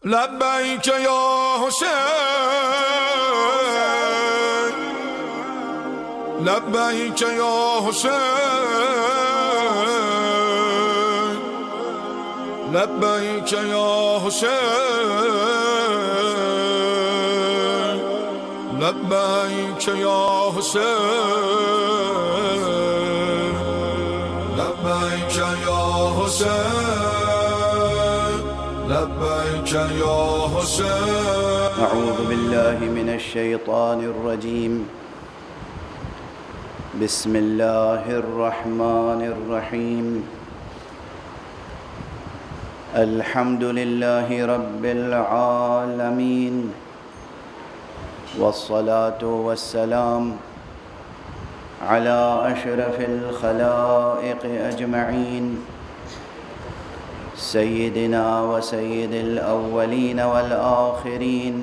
لبیک یا حسین، لبیک یا حسین، لبیک یا حسین، لبیک یا حسین، لبیک یا حسین، لبیک یا حسین. أعوذ بالله من الشيطان الرجيم. بسم الله الرحمن الرحيم. الحمد لله رب العالمين، والصلاة والسلام على أشرف الخلائق أجمعين، سيدنا وسيد الأولين والآخرين،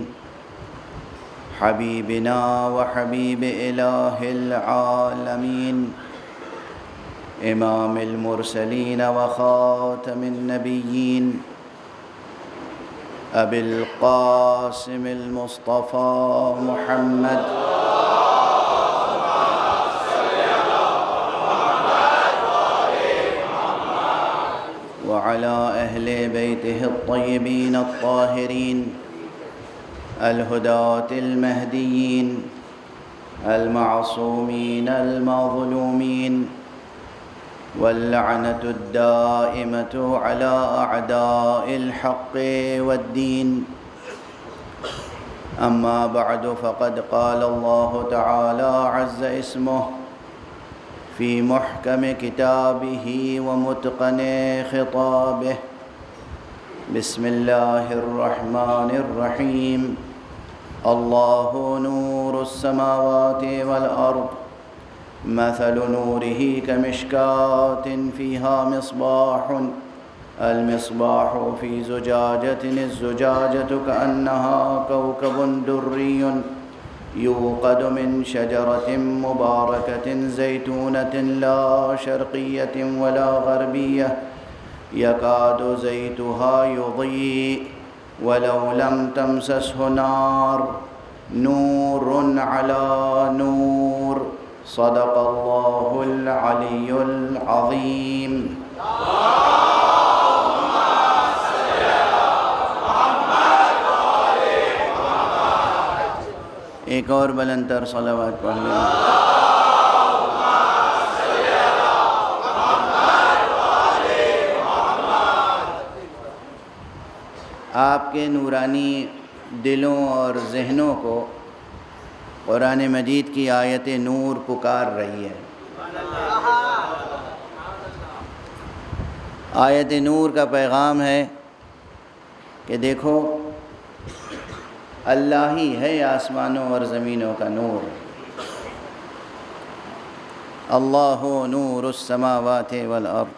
حبيبنا وحبيب إله العالمين، إمام المرسلين وخاتم النبيين، أبي القاسم المصطفى محمد وعلى أهل بيته الطيبين الطاهرين الهداة المهديين المعصومين المظلومين، واللعنة الدائمة على أعداء الحق والدين. أما بعد، فقد قال الله تعالى عز اسمه في محكم كتابه ومتقن خطابه. بسم الله الرحمن الرحيم. الله نور السماوات والأرض، مثل نوره كمشكاة فيها مصباح، المصباح في زجاجة، الزجاجة كأنها كوكب دري يوقد من شجرة مباركة زيتونة لا شرقية ولا غربية، يكاد زيتها يضيء ولو لم تمسسه نار، نور على نور. صدق الله العلي العظيم. ایک اور بلندتر صلوات پڑھ لیں. آپ کے نورانی دلوں اور ذہنوں کو قرآن مجید کی آیت نور پکار رہی ہے. آیت نور کا پیغام ہے کہ دیکھو، اللہ ہی ہے آسمانوں اور زمینوں کا نور. اللہ نور السماوات والارض.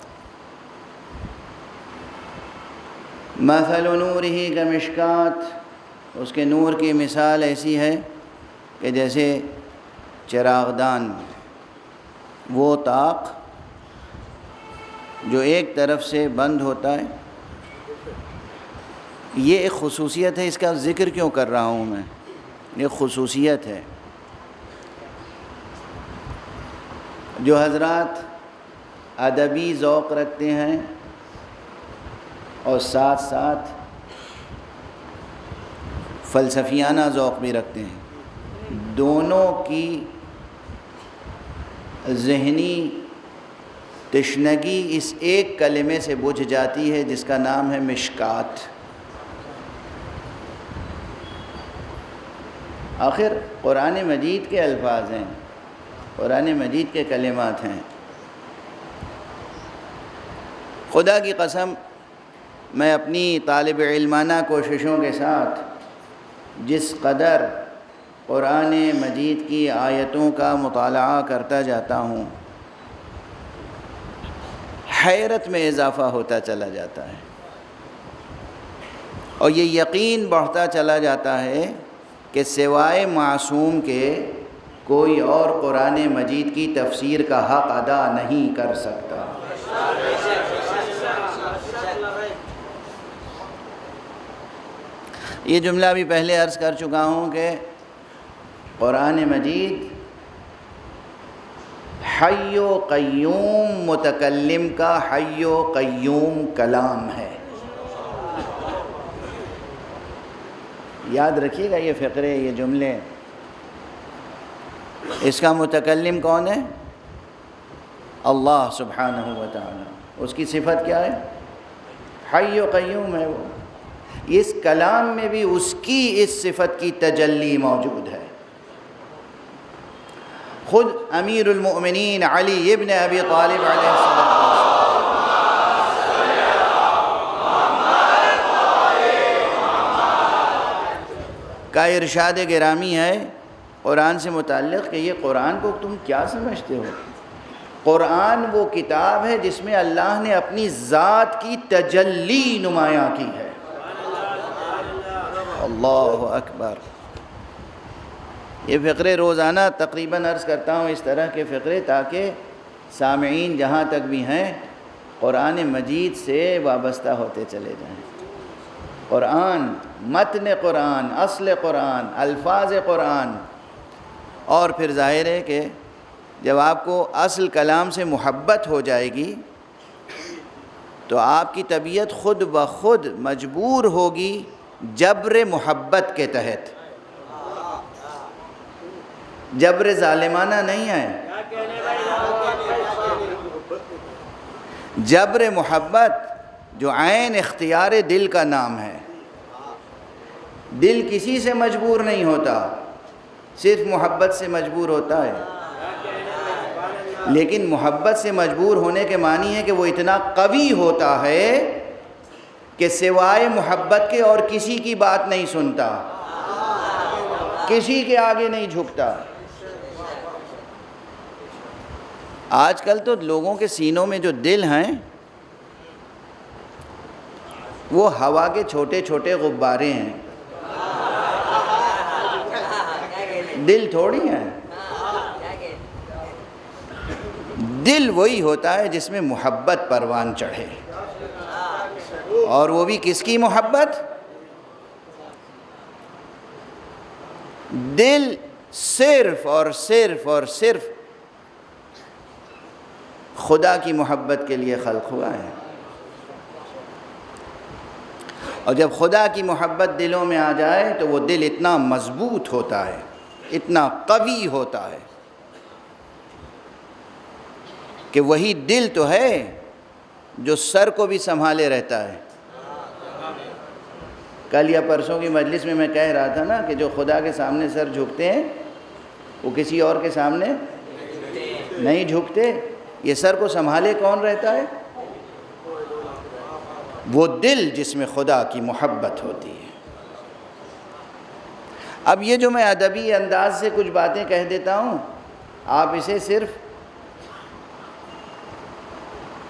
مثل نورہ کمشکات، اس کے نور کی مثال ایسی ہے کہ جیسے چراغدان، وہ طاق جو ایک طرف سے بند ہوتا ہے. یہ ایک خصوصیت ہے. اس کا ذکر کیوں کر رہا ہوں میں؟ یہ خصوصیت ہے. جو حضرات ادبی ذوق رکھتے ہیں اور ساتھ ساتھ فلسفیانہ ذوق بھی رکھتے ہیں، دونوں کی ذہنی تشنگی اس ایک کلمے سے بجھ جاتی ہے جس کا نام ہے مشکات. آخر قرآن مجید کے الفاظ ہیں، قرآن مجید کے کلمات ہیں. خدا کی قسم، میں اپنی طالب علمانہ کوششوں کے ساتھ جس قدر قرآن مجید کی آیتوں کا مطالعہ کرتا جاتا ہوں، حیرت میں اضافہ ہوتا چلا جاتا ہے، اور یہ یقین بڑھتا چلا جاتا ہے کہ سوائے معصوم کے کوئی اور قرآن مجید کی تفسیر کا حق ادا نہیں کر سکتا. یہ جملہ بھی پہلے عرض کر چکا ہوں کہ قرآن مجید حی و قیوم متکلم کا حی و قیوم کلام ہے. یاد رکھیے گا یہ فقرے، یہ جملے. اس کا متکلم کون ہے؟ اللہ سبحانہ و تعالی. اس کی صفت کیا ہے؟ حی و قیوم ہے. وہ اس کلام میں بھی اس کی اس صفت کی تجلی موجود ہے. خود امیر المؤمنین علی ابن ابی طالب علیہ السلام کا ارشاد گرامی ہے قرآن سے متعلق کہ یہ قرآن کو تم کیا سمجھتے ہو؟ قرآن وہ کتاب ہے جس میں اللہ نے اپنی ذات کی تجلی نمایاں کی ہے. اللہ اکبر. یہ فقرے روزانہ تقریباً عرض کرتا ہوں اس طرح کے فقرے، تاکہ سامعین جہاں تک بھی ہیں قرآن مجید سے وابستہ ہوتے چلے جائیں. قرآن، متن قرآن، اصل قرآن، الفاظ قرآن. اور پھر ظاہر ہے کہ جب آپ کو اصل کلام سے محبت ہو جائے گی تو آپ کی طبیعت خود بخود مجبور ہوگی جبر محبت کے تحت. جبر ظالمانہ نہیں ہے، جبر محبت جو عین اختیار دل کا نام ہے. دل کسی سے مجبور نہیں ہوتا، صرف محبت سے مجبور ہوتا ہے. لیکن محبت سے مجبور ہونے کے معنی ہے کہ وہ اتنا قوی ہوتا ہے کہ سوائے محبت کے اور کسی کی بات نہیں سنتا، کسی کے آگے نہیں جھکتا. آج کل تو لوگوں کے سینوں میں جو دل ہیں وہ ہوا کے چھوٹے چھوٹے غبارے ہیں، دل تھوڑی ہیں. دل وہی ہوتا ہے جس میں محبت پروان چڑھے. اور وہ بھی کس کی محبت؟ دل صرف اور صرف اور صرف خدا کی محبت کے لیے خلق ہوا ہے. اور جب خدا کی محبت دلوں میں آ جائے تو وہ دل اتنا مضبوط ہوتا ہے، اتنا قوی ہوتا ہے کہ وہی دل تو ہے جو سر کو بھی سنبھالے رہتا ہے. کل یا پرسوں کی مجلس میں کہہ رہا تھا نا کہ جو خدا کے سامنے سر جھکتے ہیں وہ کسی اور کے سامنے نہیں جھکتے. یہ سر کو سنبھالے کون رہتا ہے؟ وہ دل جس میں خدا کی محبت ہوتی ہے. اب یہ جو میں ادبی انداز سے کچھ باتیں کہہ دیتا ہوں، آپ اسے صرف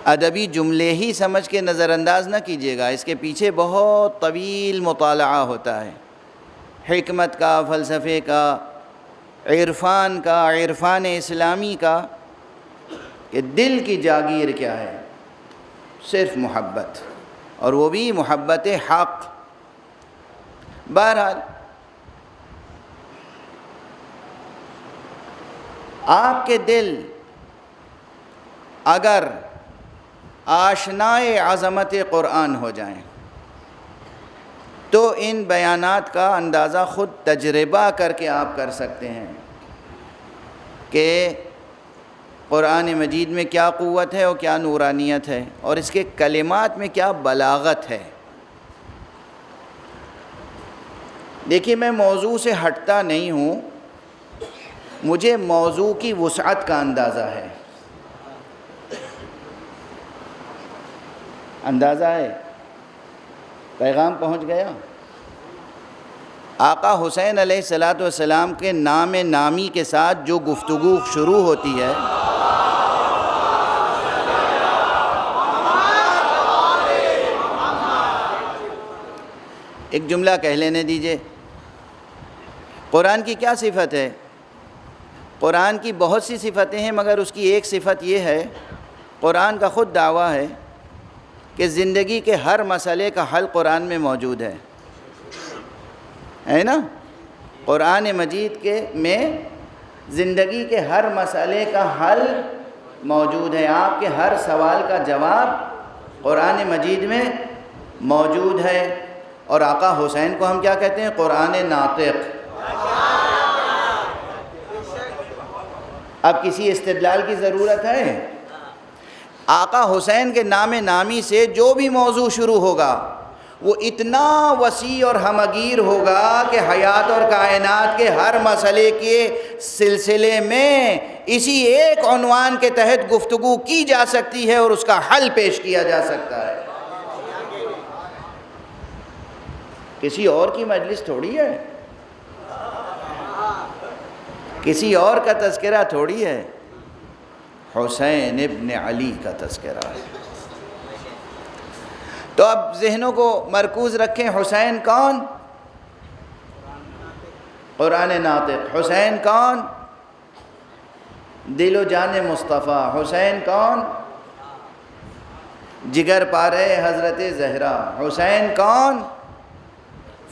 ادبی جملے ہی سمجھ کے نظر انداز نہ کیجیے گا. اس کے پیچھے بہت طویل مطالعہ ہوتا ہے، حکمت کا، فلسفے کا، عرفان کا، عرفان اسلامی کا، کہ دل کی جاگیر کیا ہے؟ صرف محبت، اور وہ بھی محبت حق. بہرحال آپ کے دل اگر آشنائے عظمت قرآن ہو جائیں تو ان بیانات کا اندازہ خود تجربہ کر کے آپ کر سکتے ہیں کہ قرآن مجید میں کیا قوت ہے اور کیا نورانیت ہے، اور اس کے کلمات میں کیا بلاغت ہے. دیکھیے، میں موضوع سے ہٹتا نہیں ہوں، مجھے موضوع کی وسعت کا اندازہ ہے. اندازہ ہے، پیغام پہنچ گیا. آقا حسین علیہ السلام کے نام نامی کے ساتھ جو گفتگو شروع ہوتی ہے، ایک جملہ کہہ لینے دیجئے. قرآن کی کیا صفت ہے؟ قرآن کی بہت سی صفتیں ہیں، مگر اس کی ایک صفت یہ ہے، قرآن کا خود دعویٰ ہے کہ زندگی کے ہر مسئلے کا حل قرآن میں موجود ہے. ہے نا؟ قرآن مجید میں زندگی کے ہر مسئلے کا حل موجود ہے، آپ کے ہر سوال کا جواب قرآن مجید میں موجود ہے۔ اور آقا حسین کو ہم کیا کہتے ہیں؟ قرآن ناطق۔ اب کسی استدلال کی ضرورت ہے؟ آقا حسین کے نام نامی سے جو بھی موضوع شروع ہوگا وہ اتنا وسیع اور ہمگیر ہوگا کہ حیات اور کائنات کے ہر مسئلے کے سلسلے میں اسی ایک عنوان کے تحت گفتگو کی جا سکتی ہے اور اس کا حل پیش کیا جا سکتا ہے۔ کسی اور کی مجلس تھوڑی ہے، کسی اور کا تذکرہ تھوڑی ہے، حسین ابن علی کا تذکرہ ہے۔ تو اب ذہنوں کو مرکوز رکھیں، حسین کون؟ قرآن ناطق۔ حسین کون؟ دل و جان مصطفیٰ۔ حسین کون؟ جگر پارے حضرت زہرا۔ حسین کون؟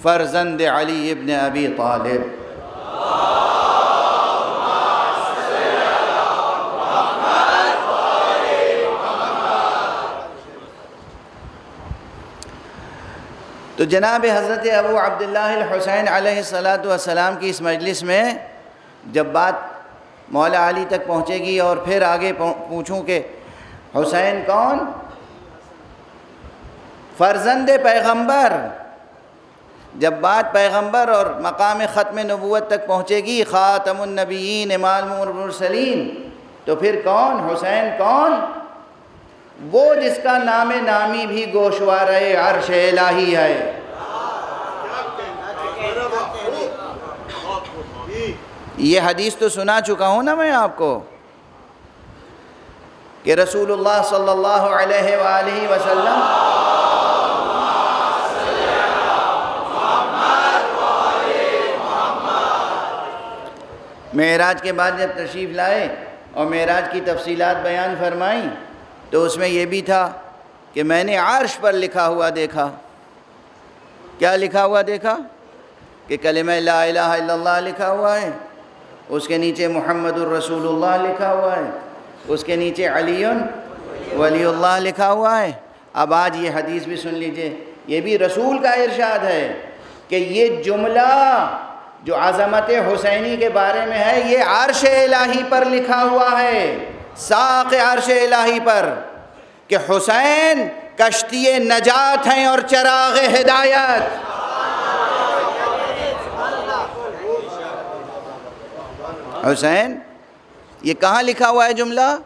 فرزند علی ابن ابی طالب۔ تو جناب حضرت ابو عبداللہ الحسین علیہ السلام کی اس مجلس میں جب بات مولا علی تک پہنچے گی اور پھر آگے پوچھوں کہ حسین کون؟ فرزند پیغمبر۔ جب بات پیغمبر اور مقام ختم نبوت تک پہنچے گی، خاتم النبیین امام المرسلین، تو پھر کون؟ حسین کون؟ وہ جس کا نام نامی بھی گوشوارِ عرش الہی ہے۔ یہ حدیث تو سنا چکا ہوں نا میں آپ کو کہ رسول اللہ صلی اللہ علیہ وآلہ وسلم معراج کے بعد جب تشریف لائے اور معراج کی تفصیلات بیان فرمائیں تو اس میں یہ بھی تھا کہ میں نے عرش پر لکھا ہوا دیکھا۔ کیا لکھا ہوا دیکھا؟ کہ کلمہ لا الہ الا اللہ لکھا ہوا ہے، اس کے نیچے محمد الرسول اللہ لکھا ہوا ہے، اس کے نیچے علی ولی اللہ لکھا ہوا ہے۔ اب آج یہ حدیث بھی سن لیجئے، یہ بھی رسول کا ارشاد ہے کہ یہ جملہ جو عظمت حسینی کے بارے میں ہے یہ عرش الہی پر لکھا ہوا ہے، ساق عرش الہی پر، کہ حسین کشتی نجات ہیں اور چراغ ہدایت۔ حسین یہ کہاں لکھا ہوا ہے جملہ؟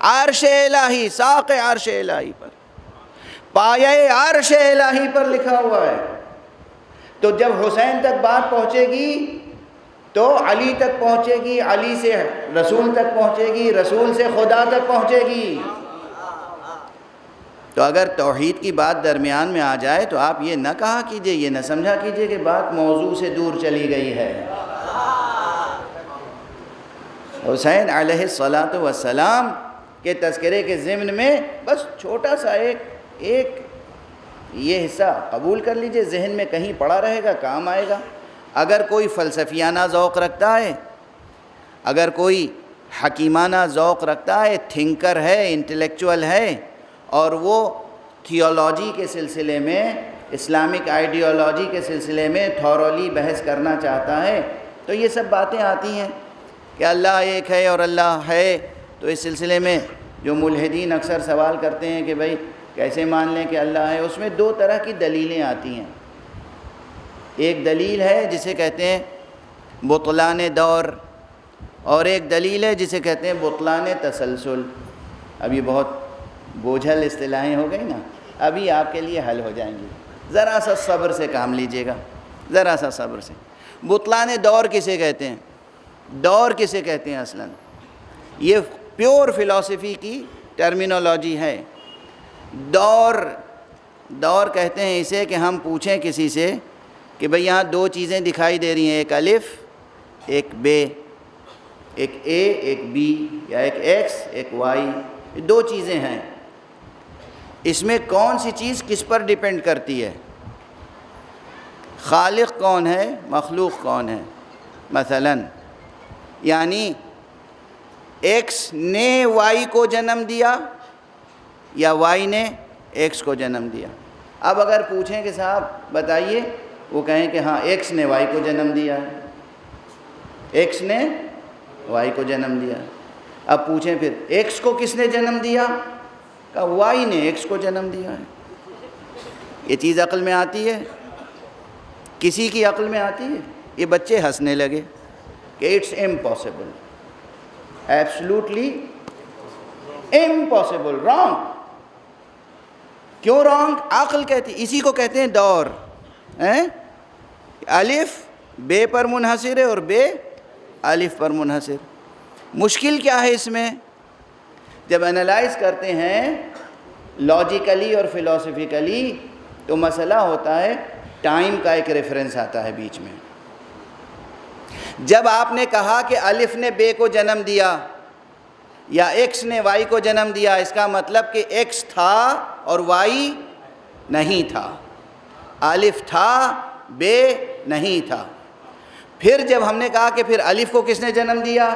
عرش الہی، ساق عرش الہی پر، پایہ عرش الہی پر لکھا ہوا ہے۔ تو جب حسین تک بات پہنچے گی تو علی تک پہنچے گی، علی سے رسول تک پہنچے گی، رسول سے خدا تک پہنچے گی۔ تو اگر توحید کی بات درمیان میں آ جائے تو آپ یہ نہ کہا کیجئے، یہ نہ سمجھا کیجئے کہ بات موضوع سے دور چلی گئی ہے۔ حسین علیہ السلام کے تذکرے کے ضمن میں بس چھوٹا سا ایک یہ حصہ قبول کر لیجئے، ذہن میں کہیں پڑا رہے گا، کام آئے گا۔ اگر کوئی فلسفیانہ ذوق رکھتا ہے، اگر کوئی حکیمانہ ذوق رکھتا ہے، تھنکر ہے، انٹلیکچول ہے، اور وہ تھیولوجی کے سلسلے میں، اسلامک آئیڈیالوجی کے سلسلے میں تھورولی بحث کرنا چاہتا ہے، تو یہ سب باتیں آتی ہیں کہ اللہ ایک ہے اور اللہ ہے۔ تو اس سلسلے میں جو ملحدین اکثر سوال کرتے ہیں کہ بھئی کیسے مان لیں کہ اللہ ہے، اس میں دو طرح کی دلیلیں آتی ہیں۔ ایک دلیل ہے جسے کہتے ہیں بطلان دور، اور ایک دلیل ہے جسے کہتے ہیں بطلان تسلسل۔ اب یہ بہت بوجھل اصطلاحیں ہو گئی نا، ابھی آپ کے لیے حل ہو جائیں گی، ذرا سا صبر سے کام لیجئے گا، ذرا سا صبر سے۔ بطلان دور کسے کہتے ہیں؟ دور کسے کہتے ہیں اصلاً؟ یہ پیور فلسفی کی ٹرمینالوجی ہے۔ دور کہتے ہیں اسے کہ ہم پوچھیں کسی سے کہ بھئی یہاں دو چیزیں دکھائی دے رہی ہیں، ایک الف ایک بے، ایک اے ایک بی، یا ایک ایکس ایک وائی، دو چیزیں ہیں، اس میں کون سی چیز کس پر ڈیپینڈ کرتی ہے؟ خالق کون ہے، مخلوق کون ہے. مثلا یعنی ایکس نے وائی کو جنم دیا یا وائی نے ایکس کو جنم دیا. اب اگر پوچھیں کہ صاحب بتائیے، وہ کہیں کہ ہاں ایکس نے وائی کو جنم دیا ہے، ایکس نے وائی کو جنم دیا. اب پوچھیں پھر ایکس کو کس نے جنم دیا؟ کہا وائی نے ایکس کو جنم دیا ہے. یہ چیز عقل میں آتی ہے؟ کسی کی عقل میں آتی ہے؟ یہ بچے ہنسنے لگے کہ it's impossible, absolutely impossible, wrong. کیوں رانگ؟ عقل کہتی، اسی کو کہتے ہیں دور. الف بے پر منحصر ہے اور بے الف پر منحصر. مشکل کیا ہے اس میں؟ جب انالائز کرتے ہیں لاجیکلی اور فلاسفیکلی تو مسئلہ ہوتا ہے ٹائم کا ایک ریفرنس آتا ہے بیچ میں. جب آپ نے کہا کہ الف نے بے کو جنم دیا یا ایکس نے وائی کو جنم دیا، اس کا مطلب کہ ایکس تھا اور وائی نہیں تھا، الف تھا بے نہیں تھا. پھر جب ہم نے کہا کہ پھر الف کو کس نے جنم دیا،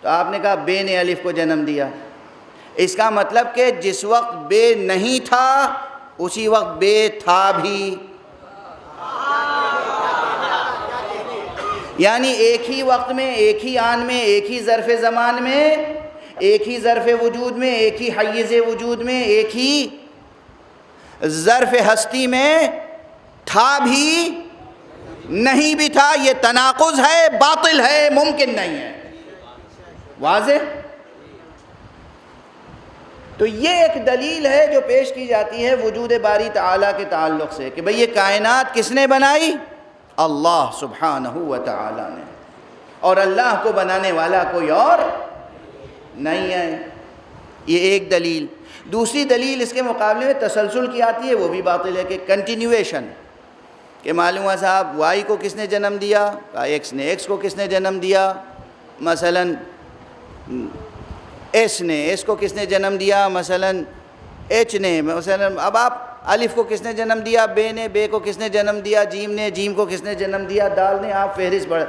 تو آپ نے کہا بے نے الف کو جنم دیا. اس کا مطلب کہ جس وقت بے نہیں تھا اسی وقت بے تھا بھی. یعنی ایک ہی وقت میں، ایک ہی آن میں، ایک ہی ظرف زمان میں، ایک ہی ظرف وجود میں، ایک ہی حیز وجود میں، ایک ہی ظرف ہستی میں تھا بھی نہیں بھی تھا. یہ تناقض ہے، باطل ہے، ممکن نہیں ہے. واضح؟ تو یہ ایک دلیل ہے جو پیش کی جاتی ہے وجود باری تعالیٰ کے تعلق سے کہ بھئی یہ کائنات کس نے بنائی؟ اللہ سبحانہ و تعالیٰ نے. اور اللہ کو بنانے والا کوئی اور نہیں ہے. یہ ایک دلیل. دوسری دلیل اس کے مقابلے میں تسلسل کی آتی ہے، وہ بھی باطل ہے کہ کنٹینیویشن، کہ معلوم ہے صاحب وائی کو کس نے جنم دیا؟ کہا ایکس نے. ایکس کو کس نے جنم دیا؟ مثلا ایس نے. ایس کو کس نے جنم دیا؟ مثلا ایچ نے. مثلا اب آپ الف کو کس نے جنم دیا؟ بے نے. بے کو کس نے جنم دیا؟ جیم نے. جیم کو کس نے جنم دیا؟ دال نے. آپ فہرست پڑھ.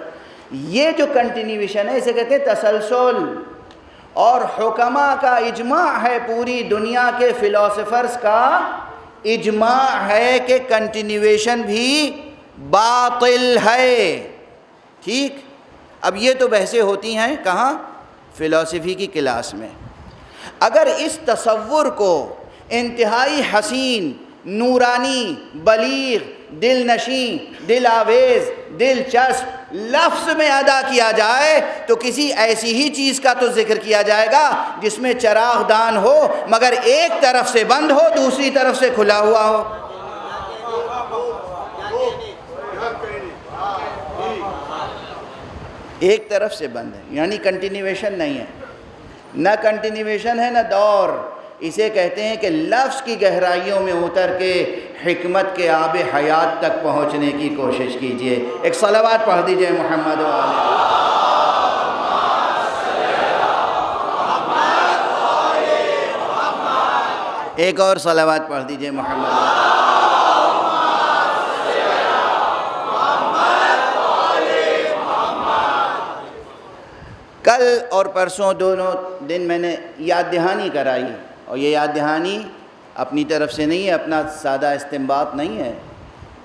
یہ جو کنٹینیویشن ہے اسے کہتے ہیں تسلسل. اور حکماء کا اجماع ہے، پوری دنیا کے فلاسفرز کا اجماع ہے کہ کنٹینیویشن بھی باطل ہے. ٹھیک؟ اب یہ تو بحثیں ہوتی ہیں کہاں؟ فلاسفی کی کلاس میں. اگر اس تصور کو انتہائی حسین، نورانی، بلیغ، دل نشیں، دل آویز، دلچسپ لفظ میں ادا کیا جائے تو کسی ایسی ہی چیز کا تو ذکر کیا جائے گا جس میں چراغ دان ہو مگر ایک طرف سے بند ہو دوسری طرف سے کھلا ہوا ہو. ایک طرف سے بند ہے یعنی کنٹینیویشن نہیں ہے. نہ کنٹینیویشن ہے نہ دور. اسے کہتے ہیں کہ لفظ کی گہرائیوں میں اتر کے حکمت کے آب حیات تک پہنچنے کی کوشش کیجئے. ایک صلوات پڑھ دیجئے محمد و ایک اور صلوات پڑھ دیجئے محمد. کل اور پرسوں دونوں دن میں نے یاد دہانی کرائی، اور یہ یاد دہانی اپنی طرف سے نہیں ہے، اپنا سادہ استنباط نہیں ہے.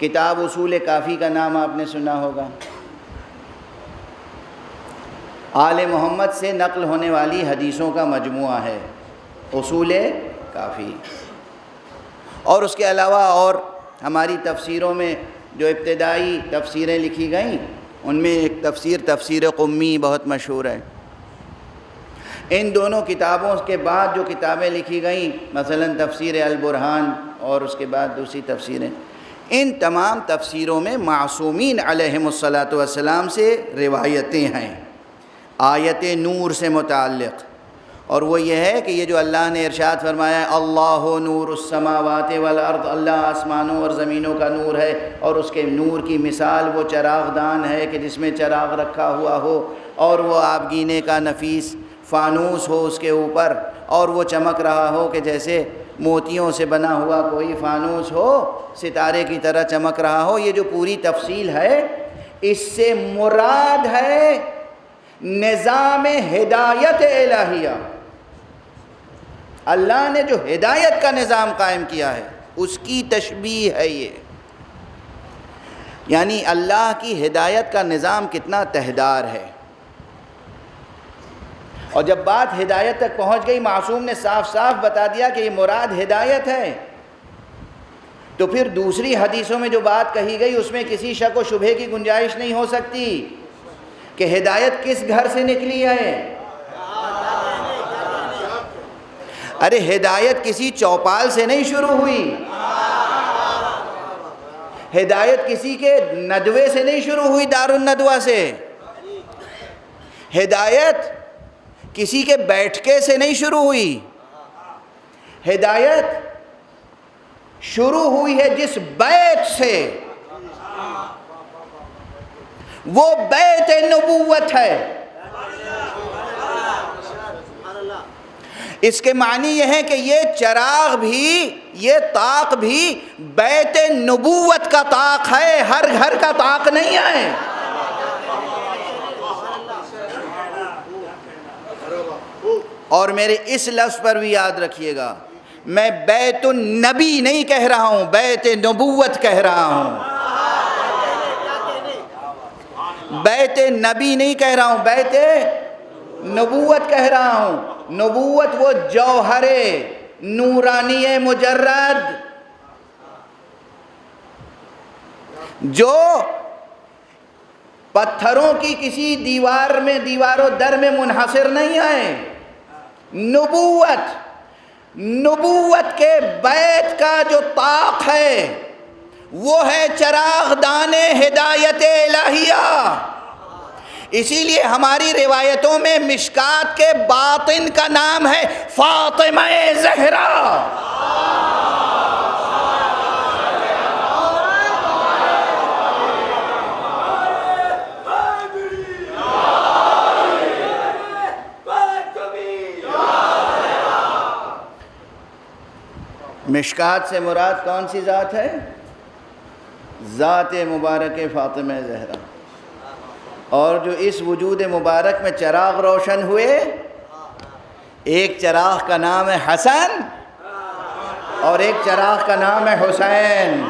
کتاب اصول کافی کا نام آپ نے سنا ہوگا. آل محمد سے نقل ہونے والی حدیثوں کا مجموعہ ہے اصول کافی. اور اس کے علاوہ اور ہماری تفسیروں میں جو ابتدائی تفسیریں لکھی گئیں ان میں ایک تفسیر قمی بہت مشہور ہے. ان دونوں کتابوں کے بعد جو کتابیں لکھی گئیں مثلا تفسیر البرہان اور اس کے بعد دوسری تفسیریں، ان تمام تفسیروں میں معصومین علیہم الصلاۃ والسلام سے روایتیں ہیں آیت نور سے متعلق. اور وہ یہ ہے کہ یہ جو اللہ نے ارشاد فرمایا ہے اللہ نور السماوات والارض، اللہ آسمانوں اور زمینوں کا نور ہے، اور اس کے نور کی مثال وہ چراغ دان ہے کہ جس میں چراغ رکھا ہوا ہو اور وہ آبگینے کا نفیس فانوس ہو اس کے اوپر، اور وہ چمک رہا ہو کہ جیسے موتیوں سے بنا ہوا کوئی فانوس ہو ستارے کی طرح چمک رہا ہو، یہ جو پوری تفصیل ہے اس سے مراد ہے نظام ہدایت الہیہ۔ اللہ نے جو ہدایت کا نظام قائم کیا ہے اس کی تشبیہ ہے یہ، یعنی اللہ کی ہدایت کا نظام کتنا تہدار ہے۔ اور جب بات ہدایت تک پہنچ گئی، معصوم نے صاف صاف بتا دیا کہ یہ مراد ہدایت ہے، تو پھر دوسری حدیثوں میں جو بات کہی گئی اس میں کسی شک و شبہے کی گنجائش نہیں ہو سکتی کہ ہدایت کس گھر سے نکلی ہے۔ ارے ہدایت کسی چوپال سے نہیں شروع ہوئی، ہدایت کسی کے ندوے سے نہیں شروع ہوئی، دار الندوہ سے۔ ہدایت کسی کے بیٹھکے سے نہیں شروع ہوئی، ہدایت شروع ہوئی ہے جس بیت سے، وہ بیت نبوت ہے۔ اس کے معنی یہ ہے کہ یہ چراغ بھی، یہ طاق بھی بیت نبوت کا طاق ہے، ہر گھر کا طاق نہیں ہے۔ اور میرے اس لفظ پر بھی یاد رکھیے گا، میں بیت النبی نہیں کہہ رہا ہوں، بیت نبوت کہہ رہا ہوں۔ بیت نبی نہیں کہہ رہا ہوں، بیت نبوت کہہ رہا ہوں۔ نبوت وہ جوہر نورانی مجرد جو پتھروں کی کسی دیوار میں، دیوار و در میں منحصر نہیں ہے۔ نبوت کے بیت کا جو طاق ہے وہ ہے چراغ دان ہدایت الہیہ۔ اسی لیے ہماری روایتوں میں مشکات کے باطن کا نام ہے فاطمہ زہرا۔ مشکات سے مراد کون سی ذات ہے؟ ذات مبارک فاطمہ زہرا۔ اور جو اس وجود مبارک میں چراغ روشن ہوئے، ایک چراغ کا نام ہے حسن اور ایک چراغ کا نام ہے حسین۔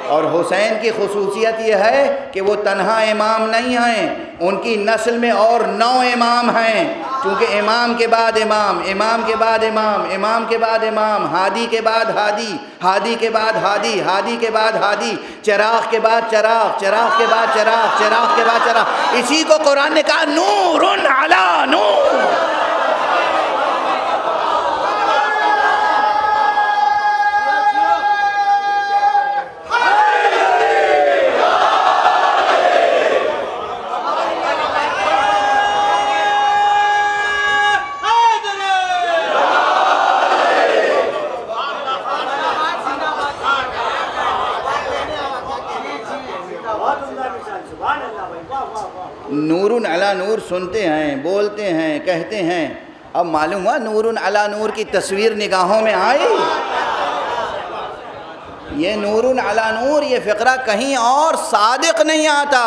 اور حسین کی خصوصیت یہ ہے کہ وہ تنہا امام نہیں ہیں، ان کی نسل میں اور 9 امام ہیں، چونکہ امام کے بعد امام، امام کے بعد امام، امام کے بعد امام، ہادی کے بعد ہادی، ہادی کے بعد ہادی، ہادی کے بعد ہادی، چراغ کے بعد چراغ، چراغ کے بعد چراغ، چراغ کے بعد چراغ۔ اسی کو قرآن نے کہا نور علی نور۔ نور علی نور سنتے ہیں، بولتے ہیں، کہتے ہیں، اب معلوم ہوا نور علی نور کی تصویر نگاہوں میں آئی۔ یہ نور علی نور، یہ فقرہ کہیں اور صادق نہیں آتا،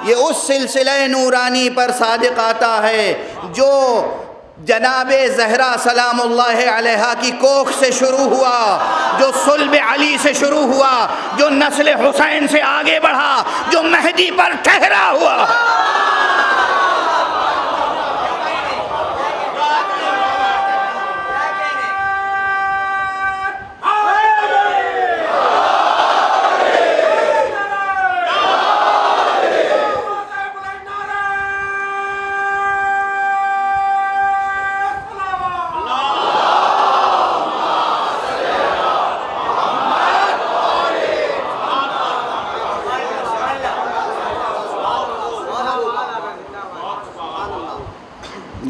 یہ اس سلسلہ نورانی پر صادق آتا ہے جو جناب زہرا سلام اللہ علیہا کی کوکھ سے شروع ہوا، جو صلب علی سے شروع ہوا، جو نسل حسین سے آگے بڑھا، جو مہدی پر ٹھہرا ہوا۔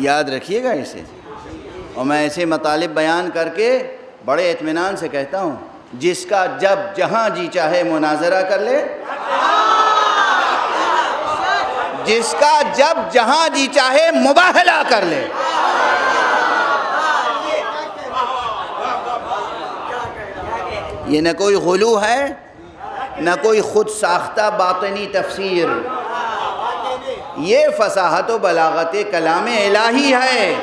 یاد رکھیے گا اسے، اور میں ایسے مطالب بیان کر کے بڑے اطمینان سے کہتا ہوں، جس کا جب جہاں جی چاہے مناظرہ کر لے، جس کا جب جہاں جی چاہے مباہلہ کر لے، یہ نہ کوئی غلو ہے نہ کوئی خود ساختہ باطنی تفسیر، یہ فصاحت و بلاغت کلام الہی ہے،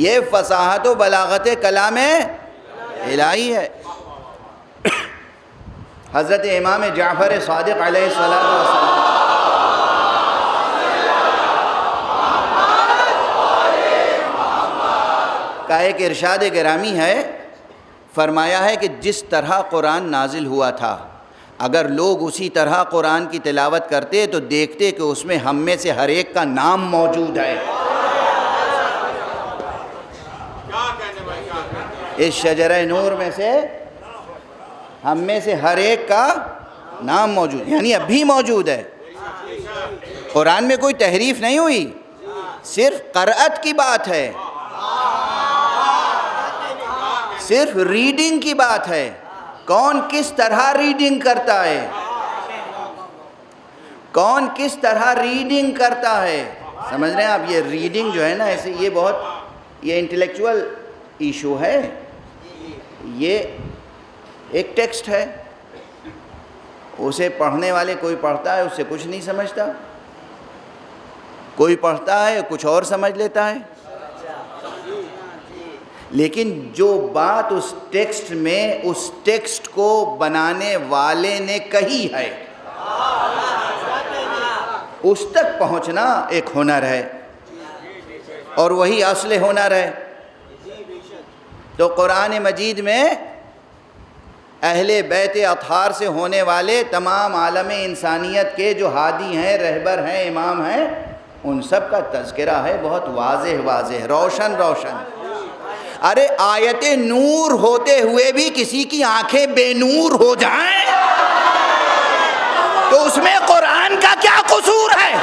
یہ فصاحت و بلاغت کلام الہی ہے۔ حضرت امام جعفر صادق علیہ السلام کا ایک ارشاد گرامی ہے، فرمایا ہے کہ جس طرح قرآن نازل ہوا تھا اگر لوگ اسی طرح قرآن کی تلاوت کرتے تو دیکھتے کہ اس میں ہم میں سے ہر ایک کا نام موجود ہے۔ اس شجرہ نور میں سے ہم میں سے ہر ایک کا نام موجود، یعنی اب بھی موجود ہے۔ قرآن میں کوئی تحریف نہیں ہوئی، صرف قرأت کی بات ہے، صرف ریڈنگ کی بات ہے۔ کون کس طرح ریڈنگ کرتا ہے، کون کس طرح ریڈنگ کرتا ہے، سمجھ رہے ہیں آپ؟ یہ ریڈنگ جو ہے نا، ایسے یہ بہت یہ انٹلیکچول ایشو ہے۔ یہ ایک ٹیکسٹ ہے، اسے پڑھنے والے کوئی پڑھتا ہے اس سے کچھ نہیں سمجھتا، کوئی پڑھتا ہے کچھ اور سمجھ لیتا ہے، لیکن جو بات اس ٹیکسٹ میں اس ٹیکسٹ کو بنانے والے نے کہی ہے اس تک پہنچنا ایک ہنر ہے، اور وہی اصل ہنر ہے۔ تو قرآن مجید میں اہل بیت اطہار سے ہونے والے تمام عالم انسانیت کے جو ہادی ہیں، رہبر ہیں، امام ہیں، ان سب کا تذکرہ ہے، بہت واضح واضح، روشن روشن۔ ارے آیت نور ہوتے ہوئے بھی کسی کی آنکھیں بے نور ہو جائیں تو اس میں قرآن کا کیا قصور ہے؟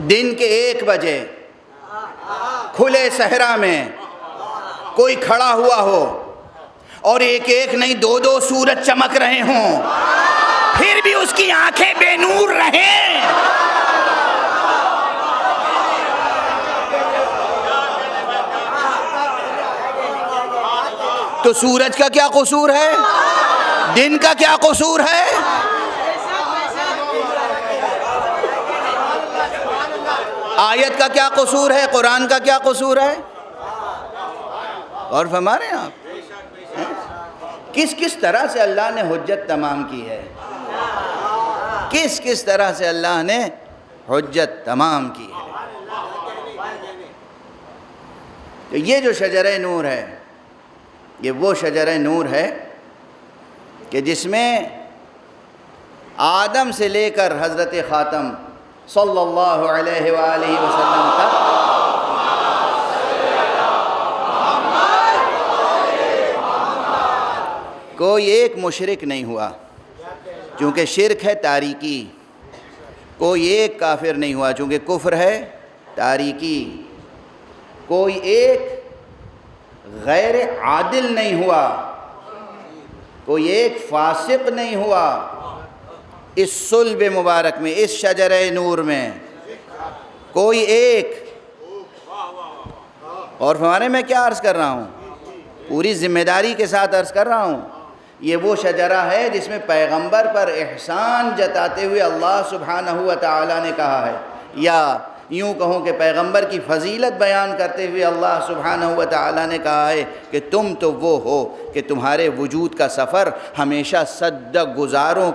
دن کے 1 بجے کھلے صحرا میں کوئی کھڑا ہوا ہو اور ایک ایک نہیں 2 سورج چمک رہے ہوں، پھر بھی اس کی آنکھیں بے نور رہیں، تو سورج کا کیا قصور ہے؟ دن کا کیا قصور ہے؟ آیت کا کیا قصور ہے؟ قرآن کا کیا قصور ہے؟ اور فرما رہے ہیں آپ کس طرح سے اللہ نے حجت تمام کی ہے، کس طرح سے اللہ نے حجت تمام کی ہے۔ تو یہ جو شجرہ نور ہے، یہ وہ شجرہ نور ہے کہ جس میں آدم سے لے کر حضرت خاتم صلی اللہ علیہ وآلہ وسلم تک کوئی ایک مشرک نہیں ہوا، چونکہ شرک ہے تاریکی، کوئی ایک کافر نہیں ہوا چونکہ کفر ہے تاریکی، کوئی ایک غیر عادل نہیں ہوا، کوئی ایک فاسق نہیں ہوا اس صلب مبارک میں، اس شجرہ نور میں کوئی ایک۔ اور ہمارے میں کیا عرض کر رہا ہوں، پوری ذمہ داری کے ساتھ عرض کر رہا ہوں، یہ وہ شجرہ ہے جس میں پیغمبر پر احسان جتاتے ہوئے اللہ سبحانہ و تعالی نے کہا ہے، یا یوں کہوں کہ پیغمبر کی فضیلت بیان کرتے ہوئے اللہ سبحانہ و تعالی نے کہا ہے کہ تم تو وہ ہو کہ تمہارے وجود کا سفر ہمیشہ سجدہ گزاروں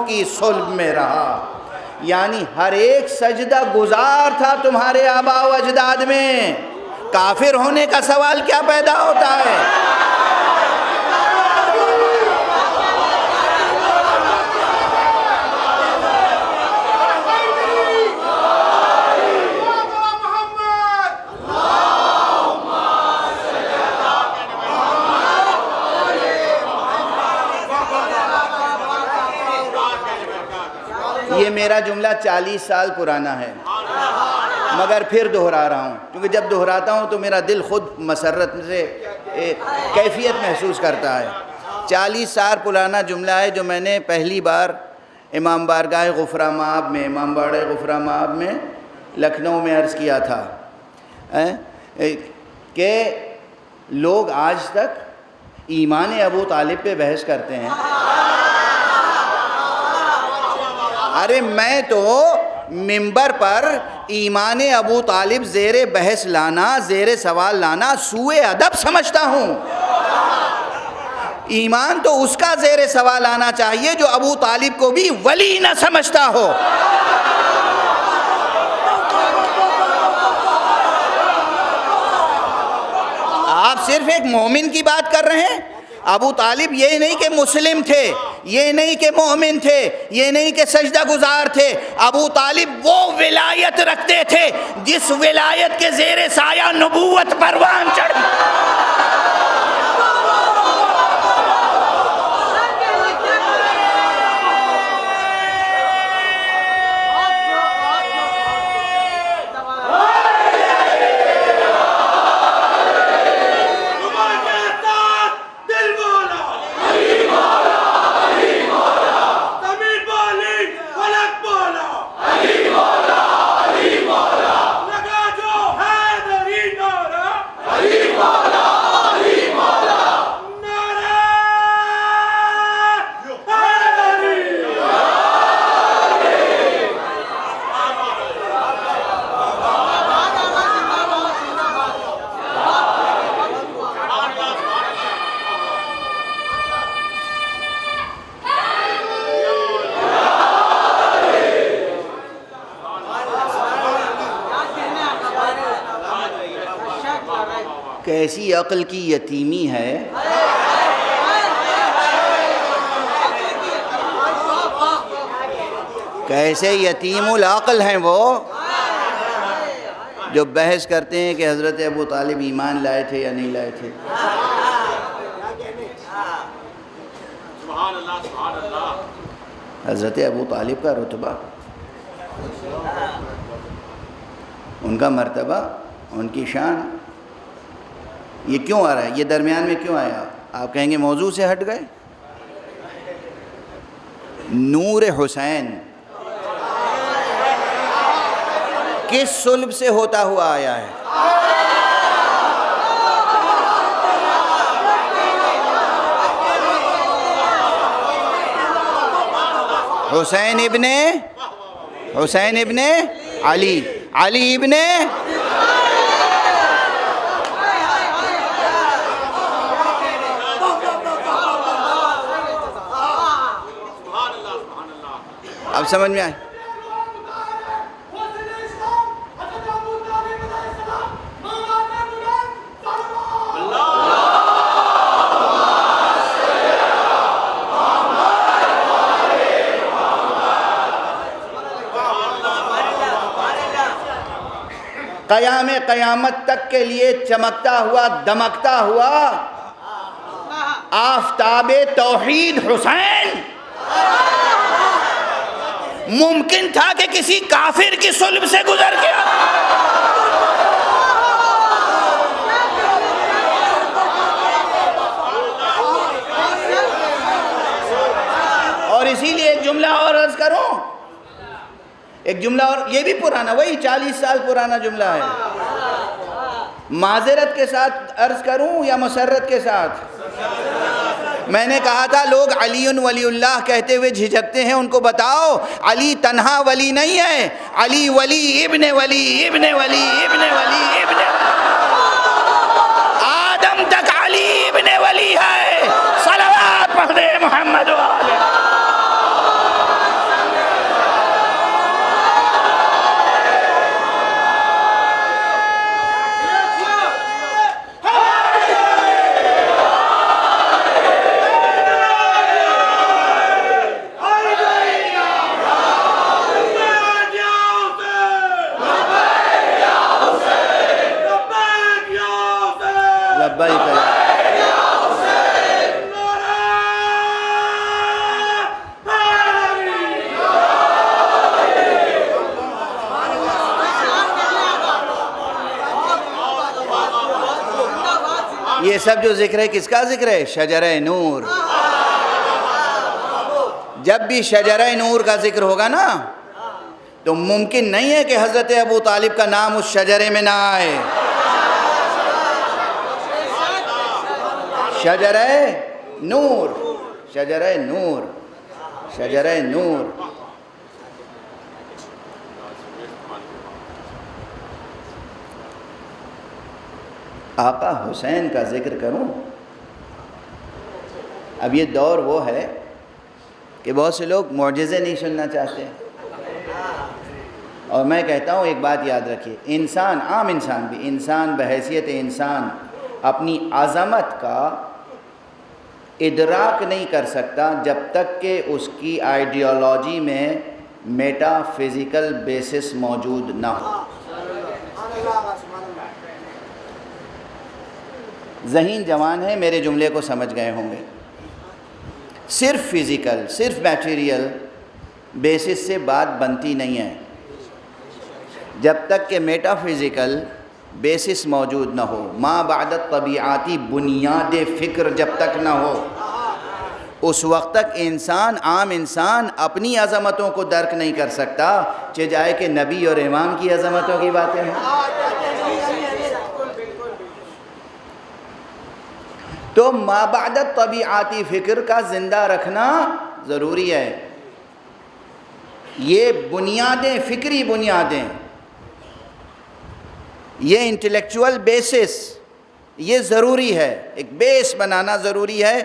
کی صلب میں رہا، یعنی ہر ایک سجدہ گزار تھا تمہارے آباء و اجداد میں۔ کافر ہونے کا سوال کیا پیدا ہوتا ہے؟ یہ میرا جملہ 40 سال پرانا ہے، مگر پھر دہرا رہا ہوں، کیونکہ جب دہراتا ہوں تو میرا دل خود مسرت سے کیفیت محسوس کرتا ہے۔ 40 سال پرانا جملہ ہے جو میں نے پہلی بار امام بارگاہ غفرہ مآب میں، امام باڑہ غفرہ مآب میں لکھنؤ میں عرض کیا تھا کہ لوگ آج تک ایمان ابو طالب پہ بحث کرتے ہیں۔ ارے میں تو منبر پر ایمان ابو طالب زیر بحث لانا، زیر سوال لانا سوء ادب سمجھتا ہوں۔ ایمان تو اس کا زیر سوال آنا چاہیے جو ابو طالب کو بھی ولی نہ سمجھتا ہو۔ آپ صرف ایک مومن کی بات کر رہے ہیں۔ ابو طالب یہ نہیں کہ مسلم تھے، یہ نہیں کہ مومن تھے، یہ نہیں کہ سجدہ گزار تھے، ابو طالب وہ ولایت رکھتے تھے جس ولایت کے زیر سایہ نبوت پروان چڑھ۔ کیسی عقل کی یتیمی ہے، کیسے یتیم العقل ہیں وہ جو بحث کرتے ہیں کہ حضرت ابو طالب ایمان لائے تھے یا نہیں لائے تھے۔ حضرت ابو طالب کا رتبہ، ان کا مرتبہ، ان کی شان، یہ کیوں آ رہا ہے؟ یہ درمیان میں کیوں آیا؟ آپ کہیں گے موضوع سے ہٹ گئے۔ نور حسین کس صلب سے ہوتا ہوا آیا ہے؟ حسین ابن علی، علی ابن اب سمجھ میں آئے؟ قیام قیامت تک کے لیے چمکتا ہوا دمکتا ہوا آفتاب توحید حسین ممکن تھا کہ کسی کافر کی صلب سے گزر گیا۔ اور اسی لیے ایک جملہ اور عرض کروں، ایک جملہ اور، یہ بھی پرانا، وہی 40 سال پرانا جملہ ہے، معذرت کے ساتھ عرض کروں یا مسرت کے ساتھ؟ میں نے کہا تھا لوگ علی ولی اللہ کہتے ہوئے جھجکتے ہیں، ان کو بتاؤ علی تنہا ولی نہیں ہے، علی ولی ابن ولی ابن ولی ابن ولی ابن ولی، آدم تک علی ابن ولی ہے۔ صلوات پڑھ محمد والے۔ یہ سب جو ذکر ہے کس کا ذکر ہے؟ شجرہ نور۔ جب بھی شجرہ نور کا ذکر ہوگا نا تو ممکن نہیں ہے کہ حضرت ابو طالب کا نام اس شجرے میں نہ آئے۔ شجرہ نور، شجرہ نور، شجرہ نور۔ آقا حسین کا ذکر کروں؟ اب یہ دور وہ ہے کہ بہت سے لوگ معجزے نہیں سننا چاہتے، اور میں کہتا ہوں ایک بات یاد رکھیے، انسان، عام انسان بھی، انسان بحیثیت انسان اپنی عظمت کا ادراک نہیں کر سکتا جب تک کہ اس کی آئیڈیالوجی میں میٹا فزیکل بیسس موجود نہ ہو۔ ذہین جوان ہے، میرے جملے کو سمجھ گئے ہوں گے۔ صرف فزیکل، صرف میٹیریل بیسس سے بات بنتی نہیں ہے، جب تک کہ میٹا فزیکل بیسس موجود نہ ہو، ما بعد طبیعاتی بنیاد فکر جب تک نہ ہو، اس وقت تک انسان، عام انسان اپنی عظمتوں کو درک نہیں کر سکتا، چہ جائے کہ نبی اور امام کی عظمتوں کی باتیں ہیں۔ تو ما بعد طبیعاتی فکر کا زندہ رکھنا ضروری ہے۔ یہ بنیادیں، فکری بنیادیں، یہ انٹلیکچول بیسس، یہ ضروری ہے، ایک بیس بنانا ضروری ہے۔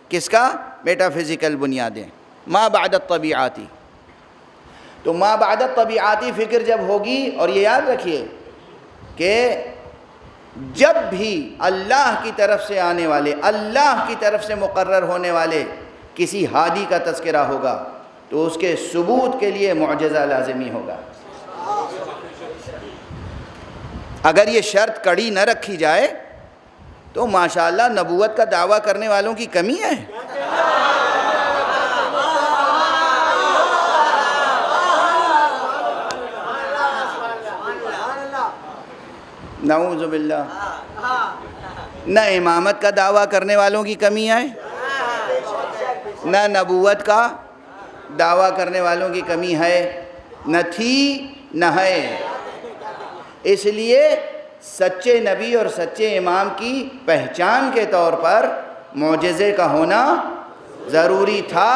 کس کا؟ میٹا فزیکل بنیادیں، ما بعد الطبیعاتی۔ تو ما بعد الطبیعاتی فکر جب ہوگی، اور یہ یاد رکھیے کہ جب بھی اللہ کی طرف سے آنے والے، اللہ کی طرف سے مقرر ہونے والے کسی ہادی کا تذکرہ ہوگا تو اس کے ثبوت کے لیے معجزہ لازمی ہوگا۔ اگر یہ شرط کڑی نہ رکھی جائے تو ماشاءاللہ نبوت کا دعویٰ کرنے والوں کی کمی ہے۔ نعوذ باللہ۔ نہ امامت کا دعویٰ کرنے والوں کی کمی ہے، نہ نبوت کا دعویٰ کرنے والوں کی کمی ہے، نہ تھی نہ ہے۔ اس لیے سچے نبی اور سچے امام کی پہچان کے طور پر معجزے کا ہونا ضروری تھا،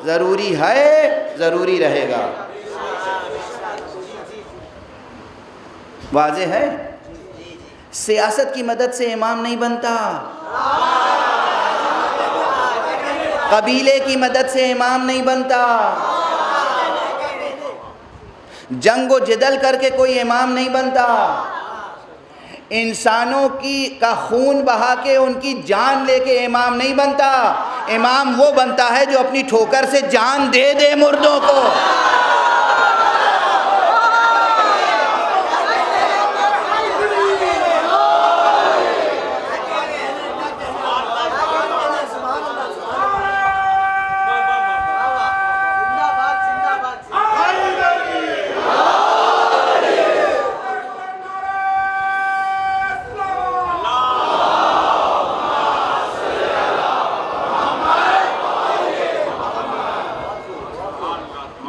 ضروری ہے، ضروری رہے گا۔ واضح ہے؟ سیاست کی مدد سے امام نہیں بنتا، قبیلے کی مدد سے امام نہیں بنتا، جنگ و جدل کر کے کوئی امام نہیں بنتا، انسانوں کا خون بہا کے ان کی جان لے کے امام نہیں بنتا۔ امام وہ بنتا ہے جو اپنی ٹھوکر سے جان دے دے مردوں کو۔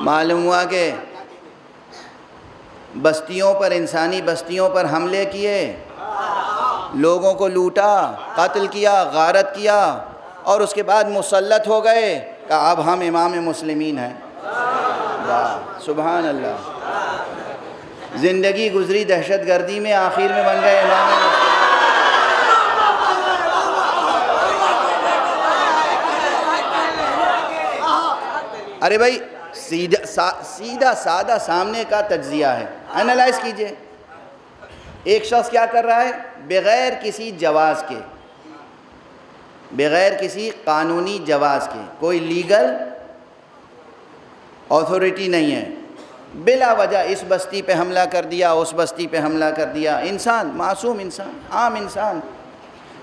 معلوم ہوا کہ بستیوں پر، انسانی بستیوں پر حملے کیے، لوگوں کو لوٹا، قتل کیا، غارت کیا، اور اس کے بعد مسلط ہو گئے کہ اب ہم امام مسلمین ہیں۔ واہ سبحان اللہ۔ زندگی گزری دہشت گردی میں، آخر میں بن گئے امام مسلمین۔ ارے بھائی سیدھا سادہ سامنے کا تجزیہ ہے، انالائز کیجئے۔ ایک شخص کیا کر رہا ہے؟ بغیر کسی جواز کے، بغیر کسی قانونی جواز کے، کوئی لیگل آتھورٹی نہیں ہے، بلا وجہ اس بستی پہ حملہ کر دیا، اس بستی پہ حملہ کر دیا، انسان، معصوم انسان، عام انسان،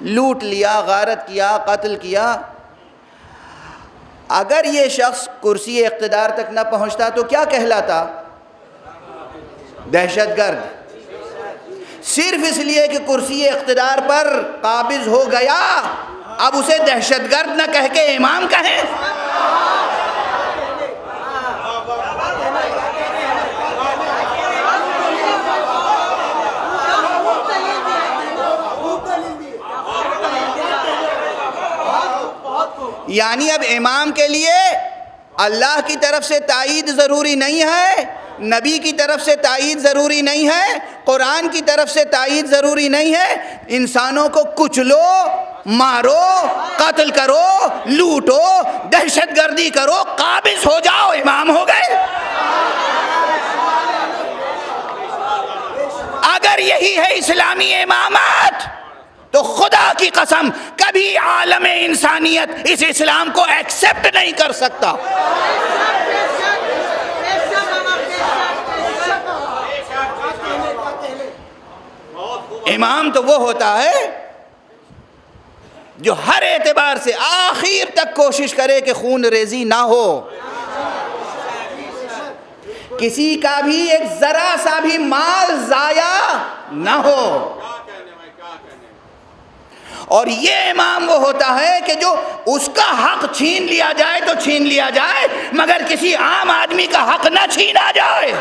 لوٹ لیا، غارت کیا، قتل کیا۔ اگر یہ شخص کرسی اقتدار تک نہ پہنچتا تو کیا کہلاتا؟ دہشت گرد۔ صرف اس لیے کہ کرسی اقتدار پر قابض ہو گیا اب اسے دہشت گرد نہ کہہ کے امام کہیں؟ یعنی اب امام کے لیے اللہ کی طرف سے تائید ضروری نہیں ہے، نبی کی طرف سے تائید ضروری نہیں ہے، قرآن کی طرف سے تائید ضروری نہیں ہے، انسانوں کو کچلو، مارو، قتل کرو، لوٹو، دہشت گردی کرو، قابض ہو جاؤ، امام ہو گئے۔ اگر یہی ہے اسلامی امامت تو خدا کی قسم کبھی عالم انسانیت اس اسلام کو ایکسپٹ نہیں کر سکتا۔ امام تو وہ ہوتا ہے جو ہر اعتبار سے آخر تک کوشش کرے کہ خون ریزی نہ ہو، کسی کا بھی ایک ذرا سا بھی مال ضائع نہ ہو۔ اور یہ امام وہ ہوتا ہے کہ جو اس کا حق چھین لیا جائے تو چھین لیا جائے، مگر کسی عام آدمی کا حق نہ چھینا جائے۔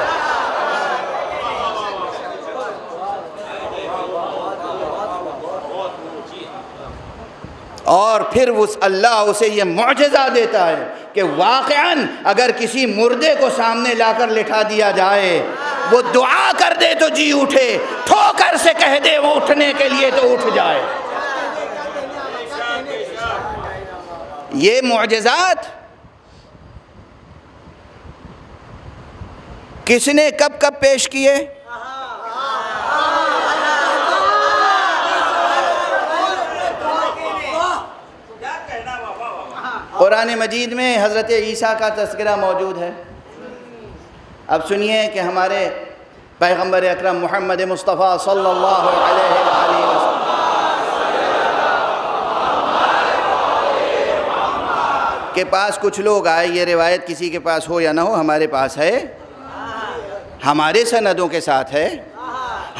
اور پھر اللہ اسے یہ معجزہ دیتا ہے کہ واقعاً اگر کسی مردے کو سامنے لا کر لٹھا دیا جائے، وہ دعا کر دے تو جی اٹھے، ٹھوکر سے کہہ دے وہ اٹھنے کے لیے تو اٹھ جائے۔ یہ معجزات کس نے کب کب پیش کیے؟ قرآن مجید میں حضرت عیسیٰ کا تذکرہ موجود ہے۔ اب سنیے کہ ہمارے پیغمبر اکرم محمد مصطفیٰ صلی اللہ علیہ وآلہ وسلم کے پاس کچھ لوگ آئے، یہ روایت کسی کے پاس ہو یا نہ ہو ہمارے پاس ہے، ہمارے سندوں کے ساتھ ہے،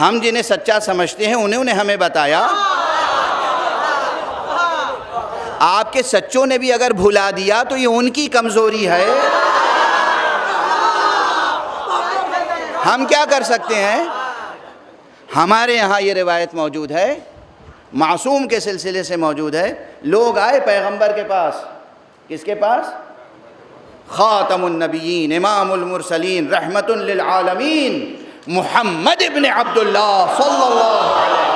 ہم جنہیں سچا سمجھتے ہیں انہوں نے ہمیں بتایا۔ آپ کے سچوں نے بھی اگر بھلا دیا تو یہ ان کی کمزوری ہے، ہم کیا کر سکتے ہیں؟ ہمارے یہاں یہ روایت موجود ہے، معصوم کے سلسلے سے موجود ہے۔ لوگ آئے پیغمبر کے پاس، کس کے پاس؟ خاتم النبیین، امام المرسلین، رحمت للعالمین، محمد ابن عبداللہ صلی اللہ علیہ وسلم۔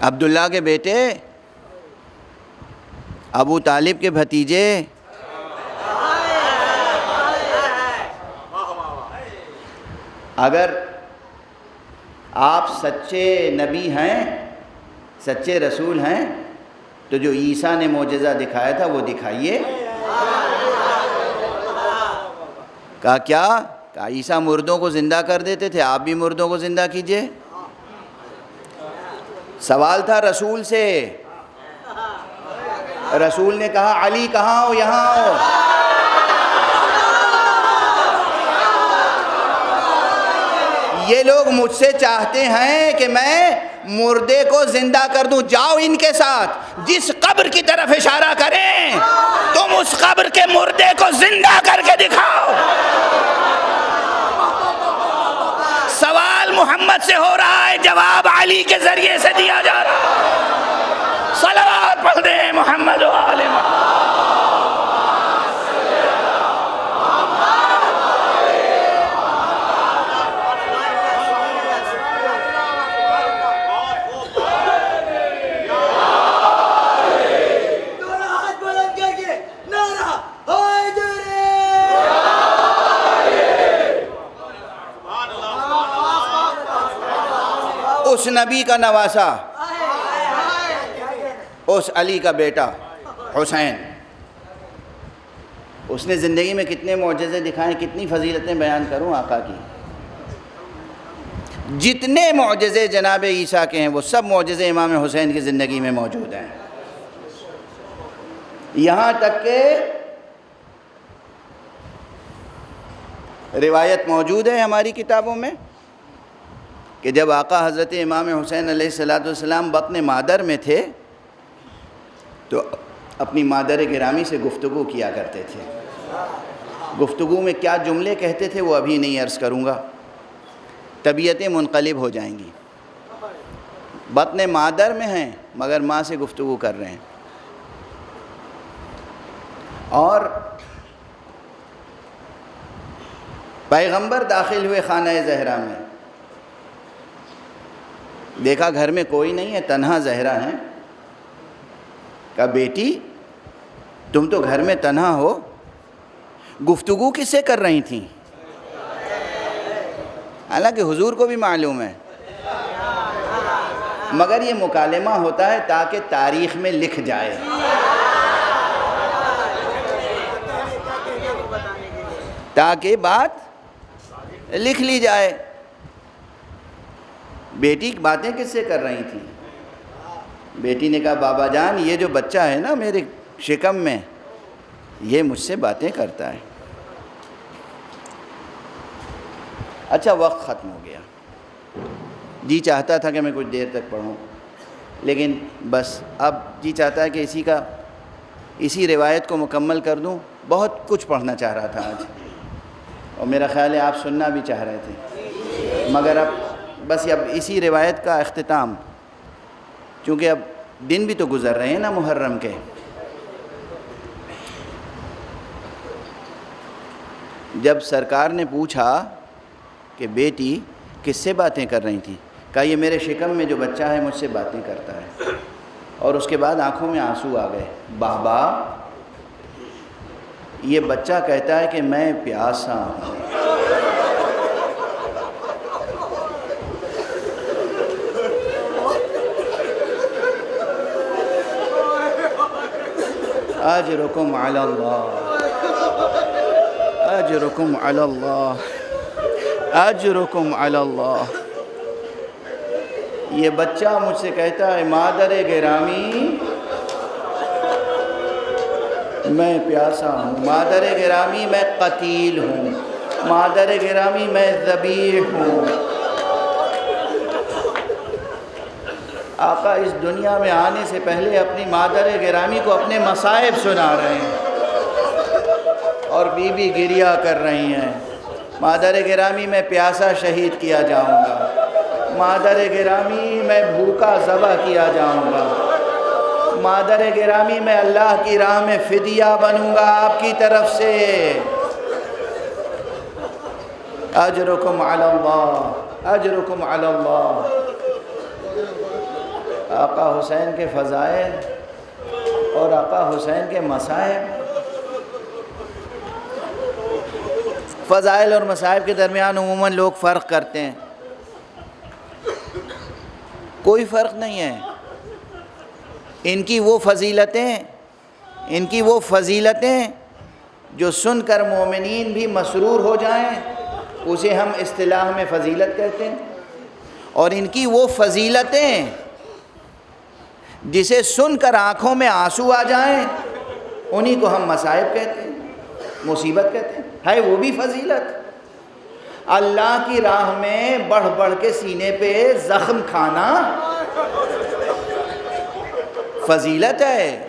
عبداللہ کے بیٹے، ابو طالب کے بھتیجے، اگر آپ سچے نبی ہیں، سچے رسول ہیں، تو جو عیسیٰ نے معجزہ دکھایا تھا وہ دکھائیے۔ کہا کیا؟ کہا عیسیٰ مردوں کو زندہ کر دیتے تھے، آپ بھی مردوں کو زندہ کیجئے۔ سوال تھا رسول سے، رسول نے کہا علی کہاں ہو؟ یہاں ہو۔ یہ لوگ مجھ سے چاہتے ہیں کہ میں مردے کو زندہ کر دوں، جاؤ ان کے ساتھ، جس قبر کی طرف اشارہ کریں تم اس قبر کے مردے کو زندہ کر کے دکھاؤ۔ سوال محمد سے ہو رہا ہے، جواب علی کے ذریعے سے دیا جا رہا ہے۔ صلوات پڑھ دیں محمد و آل محمد۔ اس نبی کا نواسا، اس علی کا بیٹا حسین، اس نے زندگی میں کتنے معجزے دکھائے، کتنی فضیلتیں بیان کروں آقا کی۔ جتنے معجزے جناب عیسیٰ کے ہیں وہ سب معجزے امام حسین کی زندگی میں موجود ہیں۔ یہاں تک کہ روایت موجود ہے ہماری کتابوں میں کہ جب آقا حضرت امام حسین علیہ السلام بطن مادر میں تھے تو اپنی مادر گرامی سے گفتگو کیا کرتے تھے. گفتگو میں کیا جملے کہتے تھے وہ ابھی نہیں عرض کروں گا، طبیعتیں منقلب ہو جائیں گی. بطن مادر میں ہیں مگر ماں سے گفتگو کر رہے ہیں. اور پیغمبر داخل ہوئے خانہ زہرا میں، دیکھا گھر میں کوئی نہیں ہے، تنہا زہرا ہیں. کہا بیٹی تم تو گھر میں تنہا ہو، گفتگو کس سے کر رہی تھیں؟ حالانکہ حضور کو بھی معلوم ہے، مگر یہ مکالمہ ہوتا ہے تاکہ تاریخ میں لکھ جائے. تاکہ بات لکھ لی جائے. بیٹی باتیں کس سے کر رہی تھیں؟ بیٹی نے کہا بابا جان یہ جو بچہ ہے نا میرے شکم میں، یہ مجھ سے باتیں کرتا ہے. اچھا وقت ختم ہو گیا. جی چاہتا تھا کہ میں کچھ دیر تک پڑھوں، لیکن بس اب جی چاہتا ہے کہ اسی روایت کو مکمل کر دوں. بہت کچھ پڑھنا چاہ رہا تھا آج، اور میرا خیال ہے آپ سننا بھی چاہ رہے تھے، مگر اب بس اب اسی روایت کا اختتام، چونکہ اب دن بھی تو گزر رہے ہیں نا محرم کے. جب سرکار نے پوچھا کہ بیٹی کس سے باتیں کر رہی تھیں، کہا یہ میرے شکم میں جو بچہ ہے مجھ سے باتیں کرتا ہے. اور اس کے بعد آنکھوں میں آنسو آ گئے. بابا یہ بچہ کہتا ہے کہ میں پیاسا ہوں. اجرکم علی اللہ، اجرکم علی اللہ، اجرکم علی اللہ. یہ بچہ مجھ سے کہتا ہے مادر گرامی میں پیاسا ہوں، مادر گرامی میں قتیل ہوں، مادر گرامی میں ذبیح ہوں. آقا اس دنیا میں آنے سے پہلے اپنی مادر گرامی کو اپنے مصائب سنا رہے ہیں اور بی بی گریہ کر رہی ہیں. مادر گرامی میں پیاسا شہید کیا جاؤں گا، مادر گرامی میں بھوکا ذبح کیا جاؤں گا، مادر گرامی میں اللہ کی راہ میں فدیہ بنوں گا آپ کی طرف سے. اجرکم علی اللہ، اجرکم علی اللہ. آقا حسین کے فضائل اور آقا حسین کے مصائب. فضائل اور مصائب کے درمیان عموماً لوگ فرق کرتے ہیں. کوئی فرق نہیں ہے. ان کی وہ فضیلتیں جو سن کر مومنین بھی مسرور ہو جائیں اسے ہم اصطلاح میں فضیلت کہتے ہیں، اور ان کی وہ فضیلتیں جسے سن کر آنکھوں میں آنسو آ جائیں انہی کو ہم مصائب کہتے ہیں، مصیبت کہتے ہیں. ہے وہ بھی فضیلت. اللہ کی راہ میں بڑھ بڑھ کے سینے پہ زخم کھانا فضیلت ہے.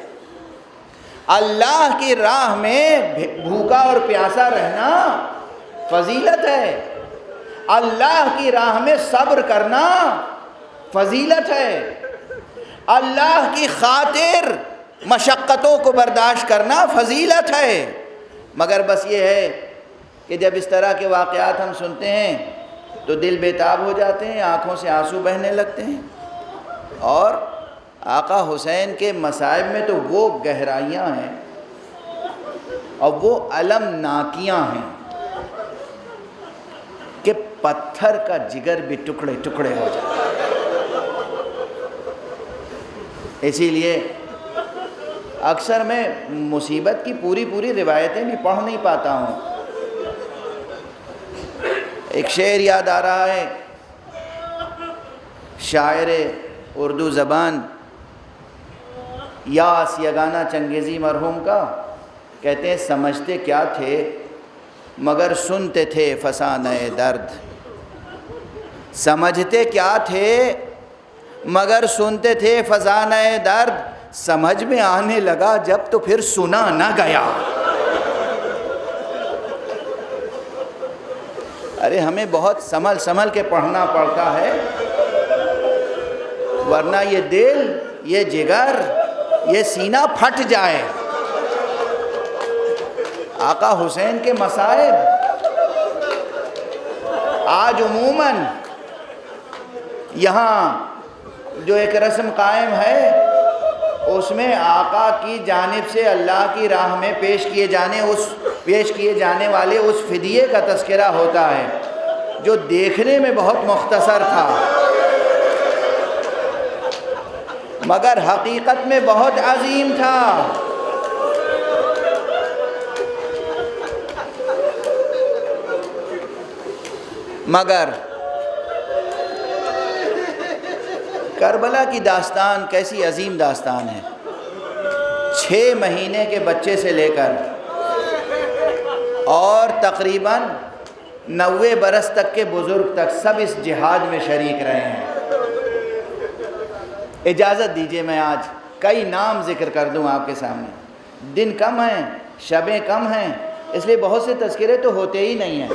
اللہ کی راہ میں بھوکا اور پیاسا رہنا فضیلت ہے. اللہ کی راہ میں صبر کرنا فضیلت ہے. اللہ کی خاطر مشقتوں کو برداشت کرنا فضیلت ہے. مگر بس یہ ہے کہ جب اس طرح کے واقعات ہم سنتے ہیں تو دل بیتاب ہو جاتے ہیں، آنکھوں سے آنسو بہنے لگتے ہیں. اور آقا حسین کے مصائب میں تو وہ گہرائیاں ہیں اور وہ المناکیاں ہیں کہ پتھر کا جگر بھی ٹکڑے ٹکڑے ہو جاتا ہے. اسی لیے اکثر میں مصیبت کی پوری روایتیں بھی پڑھ نہیں پاتا ہوں. ایک شعر یاد آ رہا ہے، شاعر اردو زبان یاس یگانہ چنگیزی مرحوم کا، کہتے ہیں سمجھتے کیا تھے مگر سنتے تھے فسانۂ درد. سمجھتے کیا تھے مگر سنتے تھے فسانۂ درد. سمجھ میں آنے لگا جب تو پھر سنا نہ گیا. ارے ہمیں بہت سنبھل کے پڑھنا پڑتا ہے، ورنہ یہ دل، یہ جگر، یہ سینہ پھٹ جائے. آقا حسین کے مصائب آج عموماً یہاں جو ایک رسم قائم ہے اس میں آقا کی جانب سے اللہ کی راہ میں پیش کیے جانے والے اس فدیے کا تذکرہ ہوتا ہے جو دیکھنے میں بہت مختصر تھا مگر حقیقت میں بہت عظیم تھا. مگر کربلا کی داستان کیسی عظیم داستان ہے. 6 مہینے کے بچے سے لے کر اور تقریباً 90 برس تک کے بزرگ تک سب اس جہاد میں شریک رہے ہیں. اجازت دیجئے میں آج کئی نام ذکر کر دوں آپ کے سامنے. دن کم ہیں، شبیں کم ہیں، اس لیے بہت سے تذکرے تو ہوتے ہی نہیں ہیں.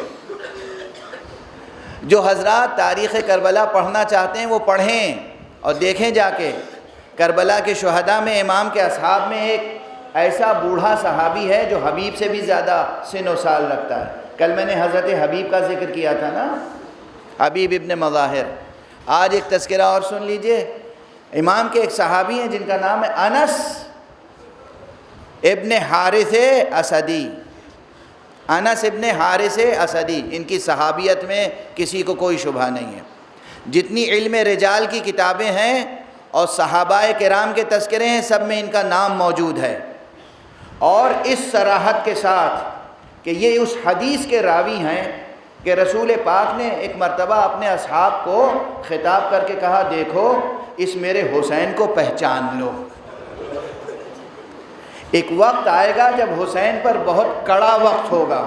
جو حضرات تاریخ کربلا پڑھنا چاہتے ہیں وہ پڑھیں اور دیکھیں جا کے. کربلا کے شہداء میں امام کے اصحاب میں ایک ایسا بوڑھا صحابی ہے جو حبیب سے بھی زیادہ سن و سال رکھتا ہے. کل میں نے حضرت حبیب کا ذکر کیا تھا نا، حبیب ابن مظاہر. آج ایک تذکرہ اور سن لیجئے. امام کے ایک صحابی ہیں جن کا نام ہے انس ابن حارث اسدی. انس ابن حارث اسدی، ان کی صحابیت میں کسی کو کوئی شبہ نہیں ہے. جتنی علم رجال کی کتابیں ہیں اور صحابہ کرام کے تذکرے ہیں سب میں ان کا نام موجود ہے، اور اس صراحت کے ساتھ کہ یہ اس حدیث کے راوی ہیں کہ رسول پاک نے ایک مرتبہ اپنے اصحاب کو خطاب کر کے کہا، دیکھو اس میرے حسین کو پہچان لو. ایک وقت آئے گا جب حسین پر بہت کڑا وقت ہوگا،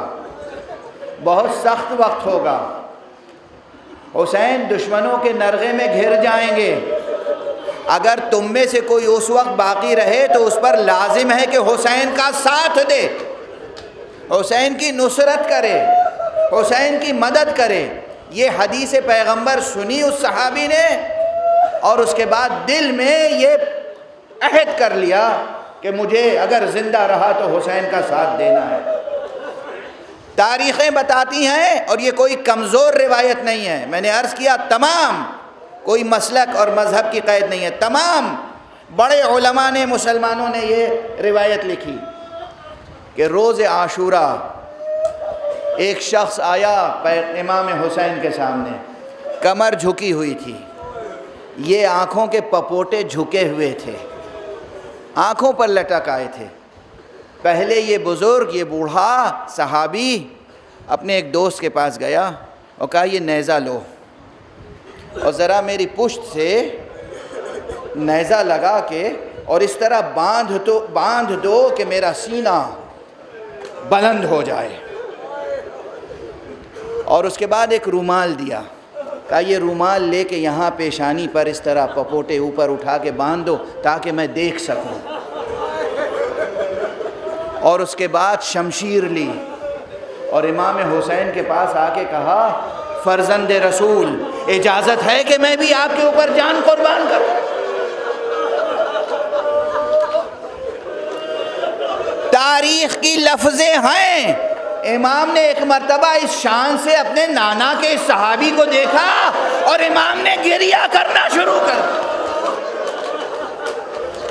بہت سخت وقت ہوگا. حسین دشمنوں کے نرغے میں گھر جائیں گے. اگر تم میں سے کوئی اس وقت باقی رہے تو اس پر لازم ہے کہ حسین کا ساتھ دے، حسین کی نصرت کرے، حسین کی مدد کرے. یہ حدیث پیغمبر سنی اس صحابی نے اور اس کے بعد دل میں یہ عہد کر لیا کہ مجھے اگر زندہ رہا تو حسین کا ساتھ دینا ہے. تاریخیں بتاتی ہیں، اور یہ کوئی کمزور روایت نہیں ہے. میں نے عرض کیا تمام، کوئی مسلک اور مذہب کی قید نہیں ہے، تمام بڑے علماء نے، مسلمانوں نے یہ روایت لکھی کہ روز عاشوراء ایک شخص آیا امام حسین کے سامنے، کمر جھکی ہوئی تھی، یہ آنکھوں کے پپوٹے جھکے ہوئے تھے، آنکھوں پر لٹک آئے تھے. پہلے یہ بزرگ، یہ بوڑھا صحابی اپنے ایک دوست کے پاس گیا اور کہا یہ نیزہ لو اور ذرا میری پشت سے نیزہ لگا کے اور اس طرح باندھ دو کہ میرا سینہ بلند ہو جائے. اور اس کے بعد ایک رومال دیا، کہا یہ رومال لے کے یہاں پیشانی پر اس طرح پپوٹے اوپر اٹھا کے باندھ دو تاکہ میں دیکھ سکوں. اور اس کے بعد شمشیر لی اور امام حسین کے پاس آ کے کہا، فرزند رسول اجازت ہے کہ میں بھی آپ کے اوپر جان قربان کروں؟ تاریخ کی لفظیں ہیں. امام نے ایک مرتبہ اس شان سے اپنے نانا کے اس صحابی کو دیکھا اور امام نے گریہ کرنا شروع کر دیا.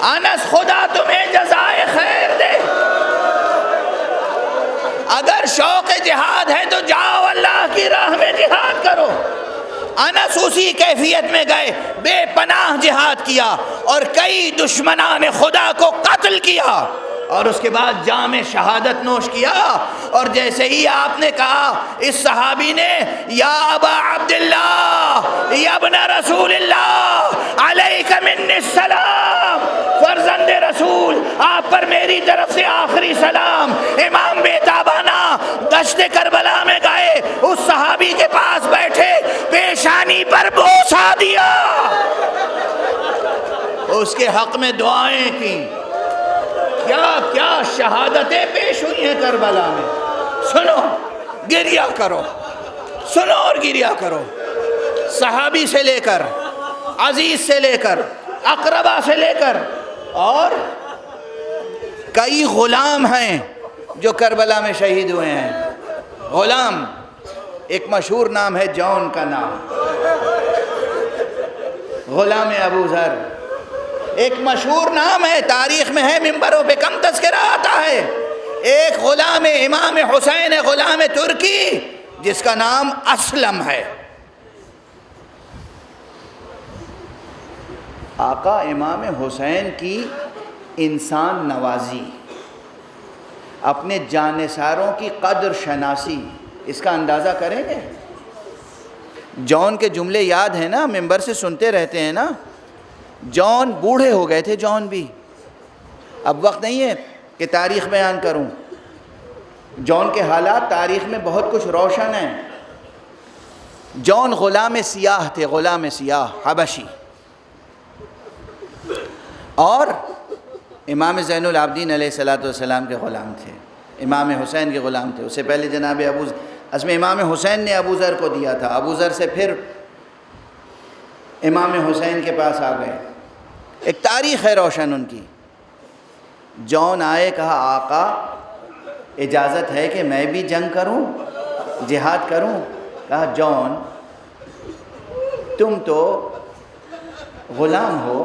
انس خدا تمہیں جزائے خیر دے، اگر شوق جہاد ہے تو جاؤ اللہ کی راہ میں جہاد کرو. انس اسی کیفیت میں گئے، بے پناہ جہاد کیا اور کئی دشمنان خدا کو قتل کیا اور اس کے بعد جام شہادت نوش کیا. اور جیسے ہی آپ نے کہا اس صحابی نے، یا ابا عبداللہ یا ابن رسول اللہ علیک منی السلام، فرزند رسول آپ پر میری طرف سے آخری سلام. امام بے تابانہ دشت کربلا میں گئے، اس صحابی کے پاس بیٹھے، پیشانی پر بوسہ دیا، اس کے حق میں دعائیں کی، کیا کیا شہادتیں پیش ہوئی ہیں کربلا میں۔ سنو، گریہ کرو، سنو اور گریہ کرو، صحابی سے لے کر، عزیز سے لے کر، اقربا سے لے کر، اور کئی غلام ہیں جو کربلا میں شہید ہوئے ہیں۔ غلام، ایک مشہور نام ہے جون کا نام، غلام ابو ذر، ایک مشہور نام ہے، تاریخ میں ہے، منبروں پہ کم تذکرہ آتا ہے۔ ایک غلام امام حسین غلام ترکی جس کا نام اسلم ہے۔ آقا امام حسین کی انسان نوازی، اپنے جانثاروں کی قدر شناسی، اس کا اندازہ کریں گے؟ جون کے جملے یاد ہیں نا، ممبر سے سنتے رہتے ہیں نا۔ جون بوڑھے ہو گئے تھے، جون بھی، اب وقت نہیں ہے کہ تاریخ بیان کروں۔ جون کے حالات تاریخ میں بہت کچھ روشن ہیں۔ جون غلام سیاہ تھے، غلام سیاہ حبشی، اور امام زین العابدین علیہ السلام کے غلام تھے، امام حسین کے غلام تھے۔ اس سے پہلے جناب اصل میں امام حسین نے ابو ذر کو دیا تھا، ابو ذر سے پھر امام حسین کے پاس آ گئے۔ ایک تاریخ ہے روشن ان کی۔ جون آئے، کہا آقا اجازت ہے کہ میں بھی جنگ کروں، جہاد کروں؟ کہا جون تم تو غلام ہو،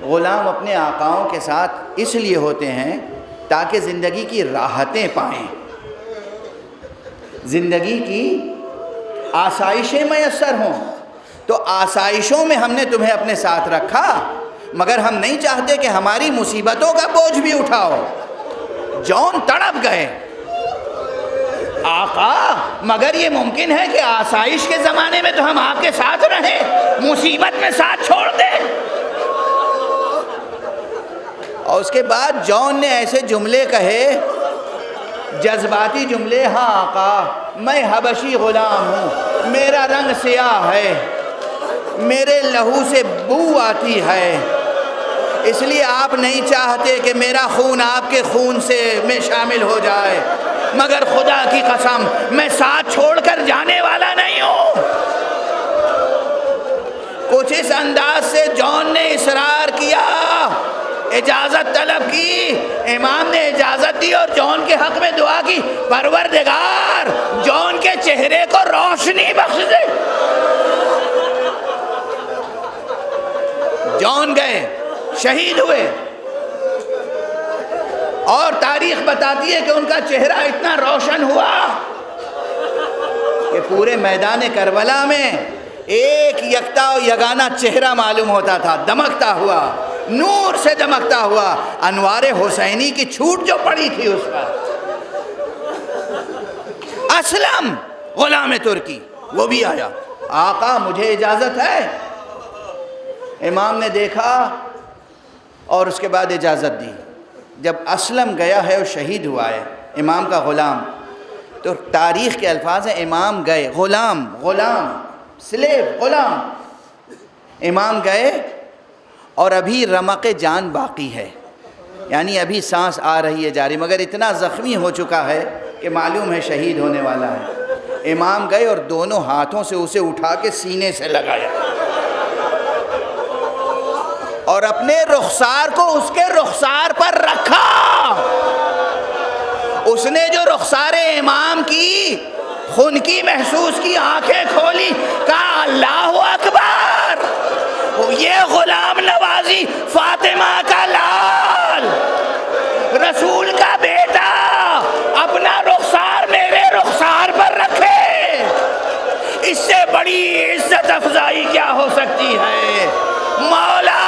غلام اپنے آقاؤں کے ساتھ اس لیے ہوتے ہیں تاکہ زندگی کی راحتیں پائیں، زندگی کی آسائشیں میسر ہوں۔ تو آسائشوں میں ہم نے تمہیں اپنے ساتھ رکھا، مگر ہم نہیں چاہتے کہ ہماری مصیبتوں کا بوجھ بھی اٹھاؤ۔ جون تڑپ گئے، آقا مگر یہ ممکن ہے کہ آسائش کے زمانے میں تو ہم آپ کے ساتھ رہیں، مصیبت میں ساتھ چھوڑ دیں؟ اور اس کے بعد جون نے ایسے جملے کہے، جذباتی جملے، ہاں آقا میں حبشی غلام ہوں، میرا رنگ سیاہ ہے، میرے لہو سے بو آتی ہے، اس لیے آپ نہیں چاہتے کہ میرا خون آپ کے خون سے میں شامل ہو جائے، مگر خدا کی قسم میں ساتھ چھوڑ کر جانے والا نہیں ہوں۔ کچھ اس انداز سے جون نے اصرار کیا، اجازت طلب کی، امام نے اجازت دی اور جون کے حق میں دعا کی، پروردگار جون کے چہرے کو روشنی بخش دے۔ جون گئے، شہید ہوئے، اور تاریخ بتاتی ہے کہ ان کا چہرہ اتنا روشن ہوا کہ پورے میدان کربلا میں ایک یکتا و یگانہ چہرہ معلوم ہوتا تھا، دمکتا ہوا، نور سے دمکتا ہوا، انوار حسینی کی چھوٹ جو پڑی تھی اس پر۔ اسلم غلام ترکی وہ بھی آیا، آقا مجھے اجازت ہے؟ امام نے دیکھا اور اس کے بعد اجازت دی۔ جب اسلم گیا ہے اور شہید ہوا ہے امام کا غلام، تو تاریخ کے الفاظ ہیں امام گئے، غلام، غلام، سلیو، غلام، امام گئے اور ابھی رمق جان باقی ہے، یعنی ابھی سانس آ رہی ہے جاری، مگر اتنا زخمی ہو چکا ہے کہ معلوم ہے شہید ہونے والا ہے۔ امام گئے اور دونوں ہاتھوں سے اسے اٹھا کے سینے سے لگایا اور اپنے رخسار کو اس کے رخسار پر رکھا۔ اس نے جو رخسار امام کی خنکی محسوس کی، آنکھیں کھولی، کہا اللہ اکبر، یہ غلام نوازی، فاطمہ کا لال، رسول کا بیٹا اپنا رخسار میرے رخسار پر رکھے، اس سے بڑی عزت افزائی کیا ہو سکتی ہے؟ مولا،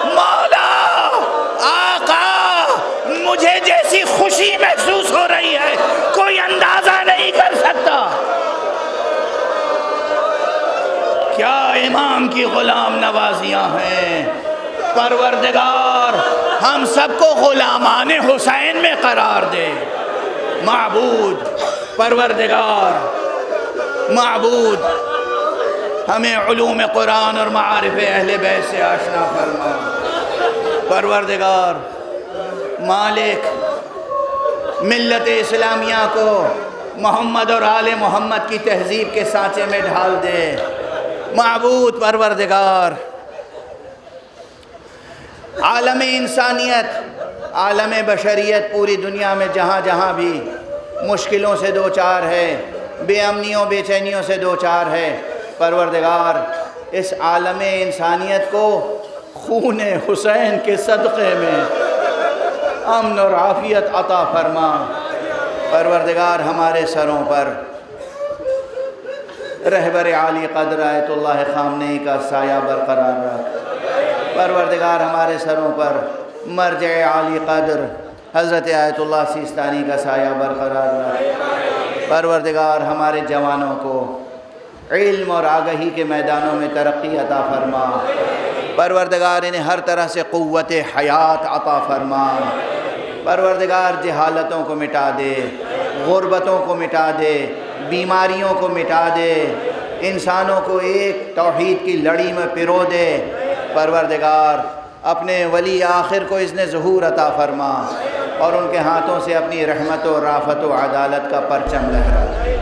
مولا، آقا مجھے جیسی خوشی محسوس ہو رہی ہے کوئی اندازہ نہیں کر سکتا۔ کیا امام کی غلام نوازیاں ہیں۔ پروردگار ہم سب کو غلامان حسین میں قرار دے۔ معبود پروردگار معبود ہمیں علوم قرآن اور معارف اہل بیت سے آشنا فرما۔ پروردگار مالک ملت اسلامیہ کو محمد اور آل محمد کی تہذیب کے سانچے میں ڈھال دے۔ معبود پروردگار عالم انسانیت عالم بشریت پوری دنیا میں جہاں جہاں بھی مشکلوں سے دوچار ہے، بے امنیوں بے چینیوں سے دوچار ہے، پروردگار اس عالم انسانیت کو خون حسین کے صدقے میں امن اور عافیت عطا فرما۔ پروردگار ہمارے سروں پر رہبر عالی قدر آیت اللہ خامنئی کا سایہ برقرار رکھ۔ پروردگار ہمارے سروں پر مرجع عالی قدر حضرت آیت اللہ سیستانی کا سایہ برقرار رکھ۔ پروردگار ہمارے جوانوں کو علم اور آگہی کے میدانوں میں ترقی عطا فرما۔ پروردگار انہیں ہر طرح سے قوت حیات عطا فرما۔ پروردگار جہالتوں کو مٹا دے، غربتوں کو مٹا دے، بیماریوں کو مٹا دے، انسانوں کو ایک توحید کی لڑی میں پرو دے۔ پروردگار اپنے ولی آخر کو اذن ظہور عطا فرما اور ان کے ہاتھوں سے اپنی رحمت و رافت و عدالت کا پرچم لہرا دے۔